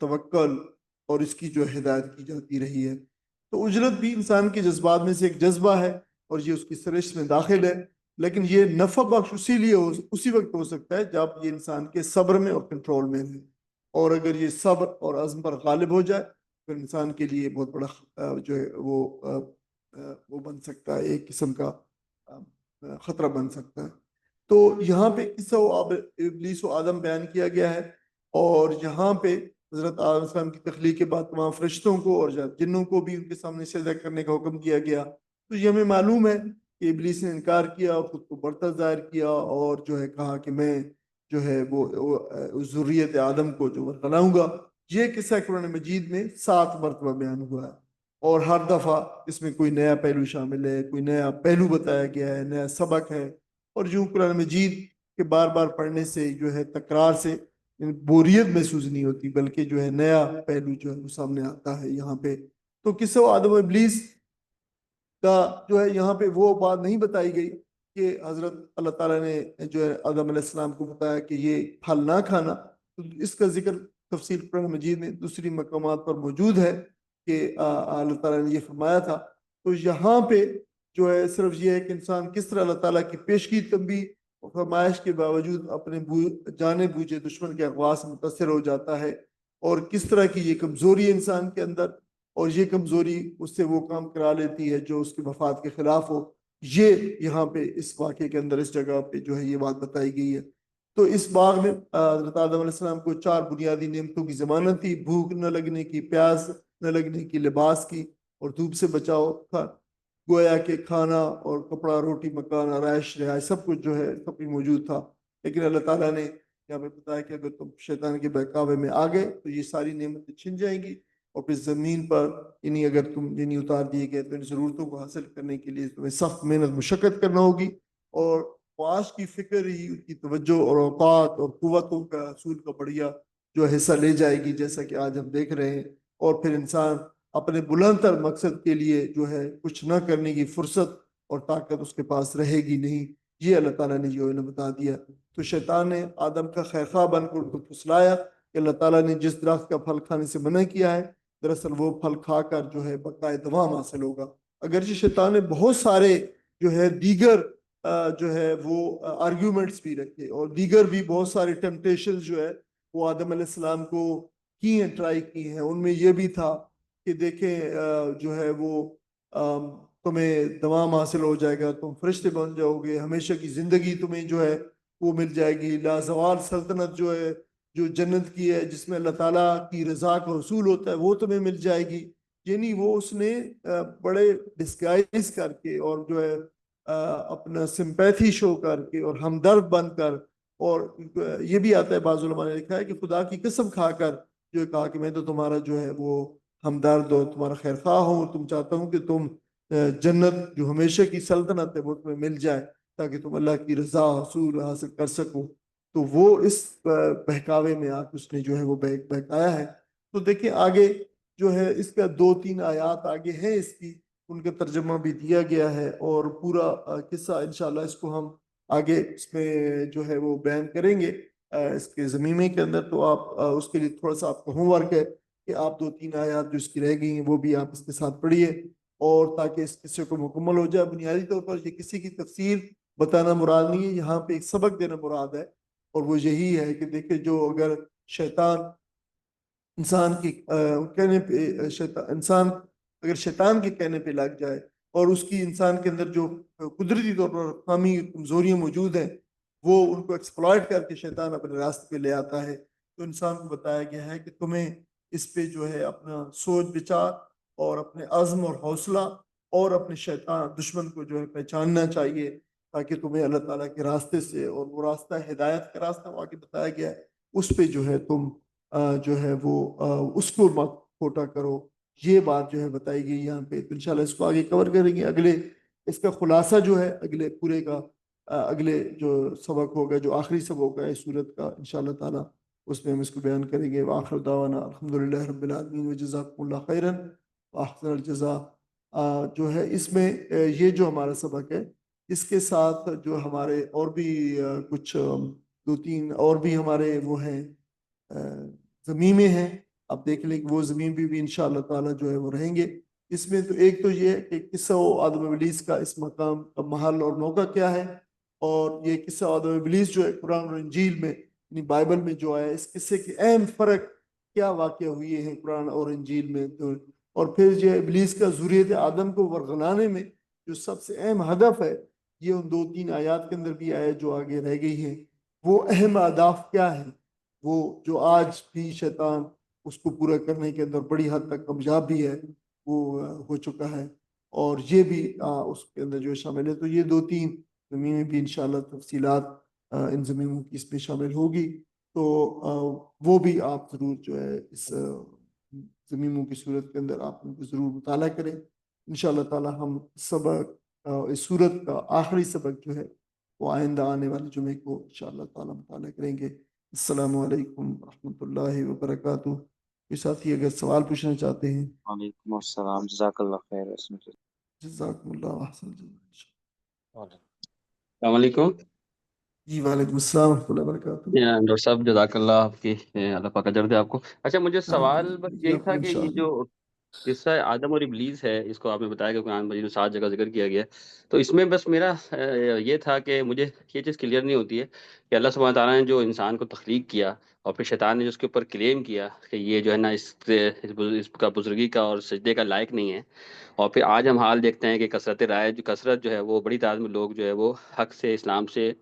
توکل اور اس کی جو ہدایت کی جاتی رہی ہے۔ تو عجلت بھی انسان کے جذبات میں سے ایک جذبہ ہے اور یہ اس کی سرشت میں داخل ہے، لیکن یہ نفع بخش اسی وقت ہو سکتا ہے جب یہ انسان کے صبر میں اور کنٹرول میں ہے، اور اگر یہ صبر اور عزم پر غالب ہو جائے تو انسان کے لیے بہت بڑا جو ہے وہ بن سکتا ہے، ایک قسم کا خطرہ بن سکتا ہے۔ تو یہاں پہ قصہ ابلیس و آدم بیان کیا گیا ہے، اور یہاں پہ حضرت آدم علیہ السلام کی تخلیق کے بعد تمام فرشتوں کو اور جنوں کو بھی ان کے سامنے سجدہ کرنے کا حکم دیا گیا۔ تو یہ ہمیں معلوم ہے کہ ابلیس نے انکار کیا، خود کو برتر ظاہر کیا، اور جو ہے کہا کہ میں جو ہے وہ ذریت آدم کو جو بناؤں گا۔ یہ قصہ قرآن مجید میں 7 مرتبہ بیان ہوا ہے، اور ہر دفعہ اس میں کوئی نیا پہلو شامل ہے، کوئی نیا پہلو بتایا گیا ہے، نیا سبق ہے، اور جو قرآن مجید کے بار بار پڑھنے سے جو ہے تکرار سے بوریت محسوس نہیں ہوتی، بلکہ جو ہے نیا پہلو جو ہے وہ سامنے آتا ہے یہاں پہ۔ تو قصہ آدم و ابلیس کا جو ہے یہاں پہ وہ بات نہیں بتائی گئی کہ حضرت اللہ تعالیٰ نے جو ہے آدم علیہ السلام کو بتایا کہ یہ پھل نہ کھانا، تو اس کا ذکر تفسیر قرآن مجید میں دوسری مقامات پر موجود ہے کہ اللہ تعالیٰ نے یہ فرمایا تھا۔ تو یہاں پہ جو ہے صرف یہ ہے کہ انسان کس طرح اللہ تعالیٰ کی پیشگی تنبیہ اور فرمائش کے باوجود اپنے جانے بوجھے دشمن کے اغوا سے متاثر ہو جاتا ہے، اور کس طرح کی یہ کمزوری ہے انسان کے اندر، اور یہ کمزوری اس سے وہ کام کرا لیتی ہے جو اس کے مفاد کے خلاف ہو۔ یہ یہاں پہ اس واقعے کے اندر اس جگہ پہ جو ہے یہ بات بتائی گئی ہے۔ تو اس باغ میں حضرت آدم علیہ السلام کو 4 بنیادی نعمتوں کی ضمانت تھی: بھوک نہ لگنے کی، پیاس نہ لگنے کی، لباس کی، اور دھوپ سے بچاؤ تھا۔ گویا کہ کھانا اور کپڑا، روٹی، مکان، آرائش، رہائش سب کچھ جو ہے سب کچھ موجود تھا، لیکن اللہ تعالیٰ نے یہاں پہ بتایا کہ اگر تم شیطان کے بہکاوے میں آ گئے تو یہ ساری نعمتیں چھن جائیں گی، اور پھر زمین پر اگر تم اتار دیے گئے تو ان ضرورتوں کو حاصل کرنے کے لیے تمہیں سخت محنت مشقت کرنا ہوگی، اور معاش کی فکر ہی ان کی توجہ اور اوقات اور قوتوں کا حصول کا بڑھیا جو حصہ لے جائے گی، جیسا کہ آج ہم دیکھ رہے ہیں۔ اور پھر انسان اپنے بلند تر مقصد کے لیے جو ہے کچھ نہ کرنے کی فرصت اور طاقت اس کے پاس رہے گی نہیں۔ یہ اللہ تعالیٰ نے جو ہے بتا دیا۔ تو شیطان نے آدم کا خیرخواہ بن کر ان کو پھسلایا کہ اللہ تعالیٰ نے جس درخت کا پھل کھانے سے منع کیا ہے، دراصل وہ پھل کھا کر جو ہے بقائے دوام حاصل ہوگا۔ اگرچہ شیطان نے بہت سارے جو ہے دیگر جو ہے وہ آرگیومنٹس بھی رکھے، اور دیگر بھی بہت سارے ٹیمپٹیشنز جو ہے وہ آدم علیہ السلام کو کی ہیں، ٹرائی کی ہیں۔ ان میں یہ بھی تھا کہ دیکھیں جو ہے وہ تمہیں دوام حاصل ہو جائے گا، تم فرشتے بن جاؤ گے، ہمیشہ کی زندگی تمہیں جو ہے وہ مل جائے گی، لازوال سلطنت جو ہے جو جنت کی ہے، جس میں اللہ تعالیٰ کی رضا کا حصول ہوتا ہے، وہ تمہیں مل جائے گی۔ یعنی وہ اس نے بڑے ڈسگائز کر کے اور جو ہے اپنا سمپیتھی شو کر کے اور ہمدرد بن کر، اور یہ بھی آتا ہے بعض علماء نے لکھا ہے کہ خدا کی قسم کھا کر جو کہا کہ میں تو تمہارا جو ہے وہ ہمدرد ہو، تمہارا خیرخواہ ہوں، تم چاہتا ہوں کہ تم جنت جو ہمیشہ کی سلطنت ہے وہ تمہیں مل جائے تاکہ تم اللہ کی رضا حاصل کر سکو۔ تو وہ اس بہکاوے میں آ کے اس نے جو ہے وہ بہکایا ہے۔ تو دیکھیں آگے جو ہے اس کا 2-3 آیات آگے ہیں، اس کی ان کا ترجمہ بھی دیا گیا ہے، اور پورا قصہ انشاءاللہ اس کو ہم آگے اس میں جو ہے وہ بیان کریں گے اس کے ضمیمے کے اندر۔ تو آپ اس کے لیے تھوڑا سا آپ کا ہوم ورک ہے کہ آپ 2-3 آیات جو اس کی رہ گئی ہیں وہ بھی آپ اس کے ساتھ پڑھیے، اور تاکہ اس قصے کو مکمل ہو جائے۔ بنیادی طور پر یہ کسی کی تفسیر بتانا مراد نہیں ہے، یہاں پہ ایک سبق دینا مراد ہے، اور وہ یہی ہے کہ دیکھیں جو اگر شیطان انسان کی کہنے پہ اگر شیطان کے کہنے پہ لگ جائے، اور اس کی انسان کے اندر جو قدرتی طور پر خامی کمزوریاں موجود ہیں وہ ان کو ایکسپلائٹ کر کے شیطان اپنے راستے پہ لے آتا ہے، تو انسان کو بتایا گیا ہے کہ تمہیں اس پہ جو ہے اپنا سوچ بچار اور اپنے عزم اور حوصلہ اور اپنے شیطان دشمن کو جو ہے پہچاننا چاہیے، تاکہ تمہیں اللہ تعالیٰ کے راستے سے، اور وہ راستہ ہدایت کا راستہ وہاں کے بتایا گیا ہے، اس پہ جو ہے تم جو ہے وہ اس کو مت کھوٹا کرو۔ یہ بات جو ہے بتائی گئی یہاں پہ، تو انشاءاللہ اس کو آگے کور کریں گے۔ اگلے اس کا خلاصہ جو ہے اگلے پورے کا اگلے جو سبق ہوگا، جو آخری سبق ہوگا اس صورت کا، انشاءاللہ تعالیٰ اس میں ہم اس کو بیان کریں گے۔ وآخر دعوانا الحمدللہ رب العالمین وجزاکم اللہ خیرا واحسن الجزاء۔ جو ہے اس میں یہ جو ہمارا سبق ہے، اس کے ساتھ جو ہمارے اور بھی کچھ 2-3 اور بھی ہمارے وہ ہیں ضمیمے ہیں، آپ دیکھ لیں کہ وہ زمین پہ بھی انشاءاللہ تعالیٰ جو ہے وہ رہیں گے. اس میں تو ایک تو یہ ہے کہ قصہ آدم و ابلیس کا اس مقام کا محل اور موقع کیا ہے, اور یہ قصہ آدم و ابلیس جو ہے قرآن اور انجیل میں یعنی بائبل میں جو آیا, اس قصے کے اہم فرق کیا واقع ہوئے ہیں قرآن اور انجیل میں. اور پھر جو ابلیس کا ذریت آدم کو ورگلانے میں جو سب سے اہم ہدف ہے, یہ ان 2-3 آیات کے اندر بھی آیا جو آگے رہ گئی ہیں. وہ اہم اہداف کیا ہیں, وہ جو آج بھی شیطان اس کو پورا کرنے کے اندر بڑی حد تک کامیاب بھی ہے, وہ ہو چکا ہے, اور یہ بھی اس کے اندر جو شامل ہے. تو یہ 2-3 زمینیں بھی انشاءاللہ تفصیلات ان زمینوں کی اس میں شامل ہوگی, تو وہ بھی آپ ضرور جو ہے اس زمینوں کی صورت کے اندر آپ ان کو ضرور مطالعہ کریں. انشاءاللہ تعالی ہم سبق اس صورت کا آخری سبق جو ہے وہ آئندہ آنے والے جمعے کو انشاءاللہ تعالی مطالعہ کریں گے. السلام علیکم ورحمۃ اللہ وبرکاتہ. یہ ساتھی اگر سوال پوچھنا چاہتے ہیں. وعلیکم السلام، جزاک اللہ خیر. جزاکم اللہ احسن. السلام علیکم. جی وعلیکم السلام ورحمۃ اللہ وبرکاتہ. ڈاکٹر صاحب جزاک اللہ آپ کی اللہ پاک اجر دے آپ کو. اچھا مجھے سوال بس یہی تھا کہ یہ جو قصہ آدم اور ابلیس ہے اس کو آپ نے بتایا کہ قرآن مجید میں 7 جگہ ذکر کیا گیا ہے, تو اس میں بس میرا یہ تھا کہ مجھے یہ چیز کلیئر نہیں ہوتی ہے کہ اللہ سبحانہ تعالیٰ نے جو انسان کو تخلیق کیا اور پھر شیطان نے جو اس کے اوپر کلیم کیا کہ یہ جو ہے نا اس کا بزرگی کا اور سجدے کا لائق نہیں ہے, اور پھر آج ہم حال دیکھتے ہیں کہ کثرت جو ہے وہ بڑی تعداد میں لوگ جو ہے وہ حق سے اسلام سے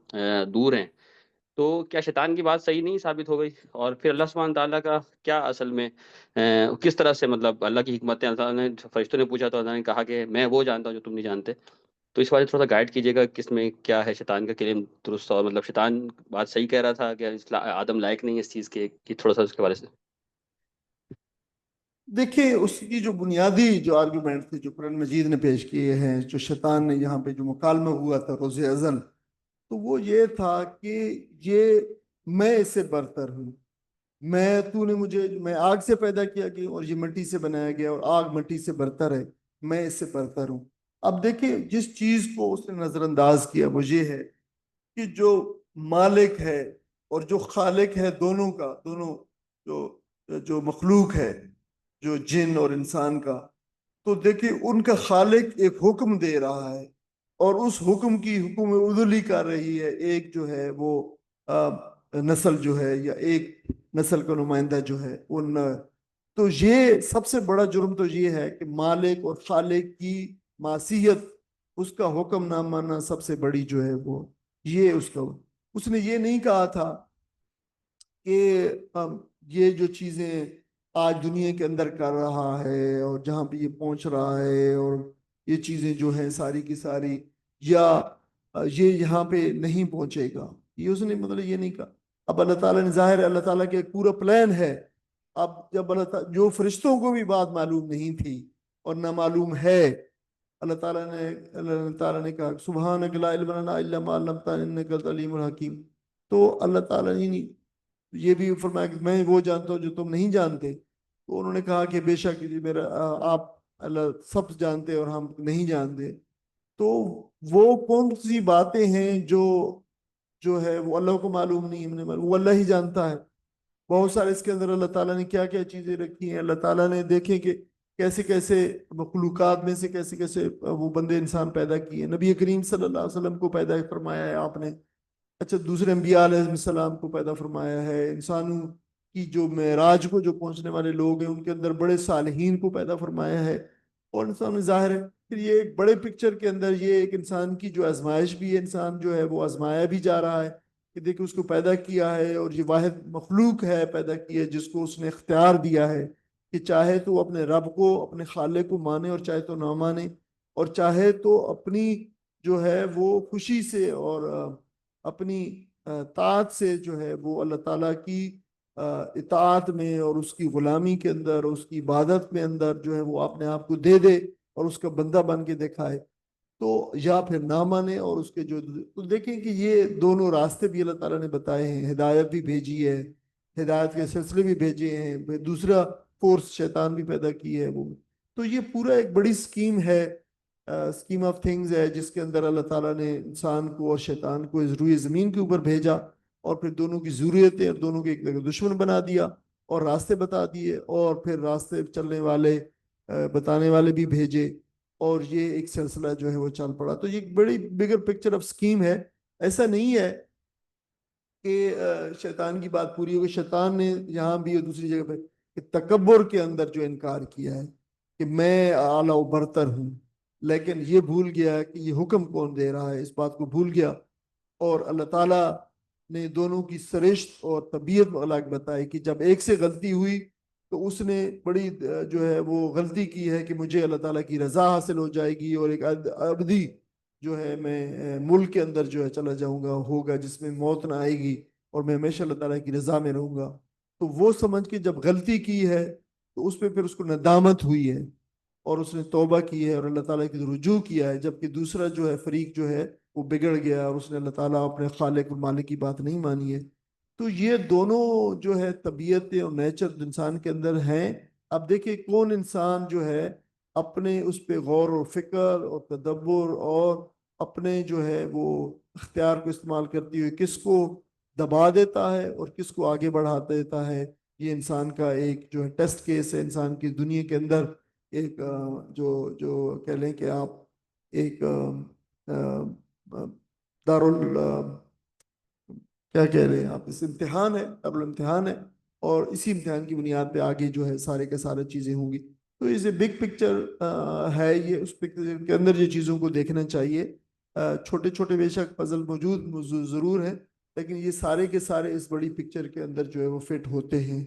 دور ہیں, تو کیا شیطان کی بات صحیح نہیں ثابت ہو گئی؟ اور پھر اللہ سبحانہ تعالیٰ کا کیا اصل میں کس طرح سے مطلب اللہ کی حکمتیں, اللہ تعالیٰ نے فرشتوں نے پوچھا تو اللہ نے کہا کہ میں وہ جانتا ہوں جو تم نہیں جانتے, تو اس بارے تھوڑا سا گائیڈ کیجیے گا کس میں کیا ہے شیطان کا کلیم درست, اور مطلب شیطان بات صحیح کہہ رہا تھا کہ آدم لائق نہیں ہے اس چیز کے, کہ تھوڑا سا اس کے بارے سے. دیکھیں اس کی جو بنیادی جو آرگومنٹ تھے جو قرآن مجید نے پیش کیے ہیں, جو شیطان نے یہاں پہ جو مکالمہ ہوا تھا روز ازل, تو وہ یہ تھا کہ یہ میں اس سے برتر ہوں, میں آگ سے پیدا کیا گیا اور یہ مٹی سے بنایا گیا اور آگ مٹی سے برتر ہے, میں اس سے برتر ہوں. اب دیکھیں جس چیز کو اس نے نظر انداز کیا وہ یہ ہے کہ جو مالک ہے اور جو خالق ہے دونوں کا, دونوں جو مخلوق ہے جو جن اور انسان کا, تو دیکھیں ان کا خالق ایک حکم دے رہا ہے اور اس حکم کی حکم عدلی کر رہی ہے ایک جو ہے وہ نسل جو ہے یا ایک نسل کا نمائندہ جو ہے تو یہ سب سے بڑا جرم تو یہ ہے کہ مالک اور خالق کی معصیت, اس کا حکم نہ ماننا سب سے بڑی جو ہے وہ یہ اس نے یہ نہیں کہا تھا کہ یہ جو چیزیں آج دنیا کے اندر کر رہا ہے اور جہاں پہ یہ پہنچ رہا ہے اور یہ چیزیں جو ہیں ساری کی ساری, یا یہ یہاں پہ نہیں پہنچے گا, یہ اس نے مطلب یہ نہیں کہا. اب اللہ تعالیٰ نے ظاہر ہے اللہ تعالیٰ کے ایک پورا پلان ہے. اب جب اللہ تعالیٰ جو فرشتوں کو بھی بات معلوم نہیں تھی اور نہ معلوم ہے, اللہ تعالیٰ نے کہا سبحانک لا علم لنا الا ما علمتنا انک انت العلیم الحکیم. تو اللہ تعالیٰ نے یہ بھی فرمایا کہ میں وہ جانتا ہوں جو تم نہیں جانتے. تو انہوں نے کہا کہ بے شک آپ اللہ سب جانتے اور ہم نہیں جانتے. تو وہ کون سی باتیں ہیں جو ہے وہ اللہ کو معلوم نہیں ہے, وہ اللہ ہی جانتا ہے. بہت سارے اس کے اندر اللہ تعالیٰ نے کیا کیا چیزیں رکھی ہیں. اللہ تعالیٰ نے دیکھیں کہ کیسے کیسے مخلوقات میں سے کیسے کیسے وہ بندے انسان پیدا کیے. نبی کریم صلی اللہ علیہ وسلم کو پیدا فرمایا ہے آپ نے, اچھا دوسرے انبیاء علیہ السلام کو پیدا فرمایا ہے. انسانوں کی جو معراج کو جو پہنچنے والے لوگ ہیں ان کے اندر بڑے صالحین کو پیدا فرمایا ہے. اور انسان ظاہر ہے پھر یہ ایک بڑے پکچر کے اندر یہ ایک انسان کی جو آزمائش بھی ہے, انسان جو ہے وہ آزمایا بھی جا رہا ہے کہ دیکھیں اس کو پیدا کیا ہے اور یہ واحد مخلوق ہے پیدا کی ہے جس کو اس نے اختیار دیا ہے کہ چاہے تو اپنے رب کو اپنے خالق کو مانے اور چاہے تو نہ مانے, اور چاہے تو اپنی جو ہے وہ خوشی سے اور اپنی طاعت سے جو ہے وہ اللہ تعالیٰ کی اطاعت میں اور اس کی غلامی کے اندر اور اس کی عبادت میں اندر جو ہے وہ اپنے آپ کو دے دے اور اس کا بندہ بن کے دکھائے, تو یا پھر نہ مانے. اور اس کے جو تو دیکھیں کہ یہ دونوں راستے بھی اللہ تعالیٰ نے بتائے ہیں, ہدایت بھی بھیجی ہے, ہدایت کے سلسلے بھی بھیجے ہیں, دوسرا فورس شیطان بھی پیدا کی ہے وہ. تو یہ پورا ایک بڑی سکیم ہے, سکیم آف تھنگز ہے, جس کے اندر اللہ تعالیٰ نے انسان کو اور شیطان کو روئے زمین کے اوپر بھیجا اور پھر دونوں کی ضروریتیں اور دونوں کے ایک دشمن بنا دیا. اور راستے بتا دیے اور پھر راستے چلنے والے بتانے والے بھی بھیجے اور یہ ایک سلسلہ جو ہے وہ چل پڑا. تو یہ ایک بڑی بگر پکچر آف اسکیم ہے. ایسا نہیں ہے کہ شیطان کی بات پوری ہوگی. شیطان نے یہاں بھی اور دوسری جگہ پہ کہ تکبر کے اندر جو انکار کیا ہے کہ میں اعلیٰ و برتر ہوں, لیکن یہ بھول گیا کہ یہ حکم کون دے رہا ہے, اس بات کو بھول گیا. اور اللہ تعالیٰ نے دونوں کی سرشت اور طبیعت الگ بتائی کہ جب ایک سے غلطی ہوئی تو اس نے بڑی جو ہے وہ غلطی کی ہے کہ مجھے اللہ تعالیٰ کی رضا حاصل ہو جائے گی اور ایک ابدی جو ہے میں ملک کے اندر جو ہے چلا جاؤں گا, ہوگا جس میں موت نہ آئے گی اور میں ہمیشہ اللہ تعالیٰ کی رضا میں رہوں گا. تو وہ سمجھ کے جب غلطی کی ہے تو اس پہ پھر اس کو ندامت ہوئی ہے اور اس نے توبہ کی ہے اور اللہ تعالیٰ کی رجوع کیا ہے, جبکہ دوسرا جو ہے فریق جو ہے وہ بگڑ گیا اور اس نے اللہ تعالیٰ اپنے خالق اور مالک کی بات نہیں مانی ہے. تو یہ دونوں جو ہے طبیعتیں اور نیچر انسان کے اندر ہیں. اب دیکھیں کون انسان جو ہے اپنے اس پہ غور و فکر اور تدبر اور اپنے جو ہے وہ اختیار کو استعمال کرتی ہوئے کس کو دبا دیتا ہے اور کس کو آگے بڑھا دیتا ہے. یہ انسان کا ایک جو ہے ٹیسٹ کیس ہے انسان کی دنیا کے اندر. ایک جو کہہ لیں کہ آپ ایک کیا کہہ رہے ہیں آپ, اس امتحان ہے, دارالامتحان ہے, اور اسی امتحان کی بنیاد پہ آگے جو ہے سارے کے سارے چیزیں ہوں گی. تو یہ بگ پکچر ہے, یہ اس پکچر کے اندر یہ چیزوں کو دیکھنا چاہیے. چھوٹے چھوٹے بے شک پزل موجود ضرور ہیں, لیکن یہ سارے کے سارے اس بڑی پکچر کے اندر جو ہے وہ فٹ ہوتے ہیں.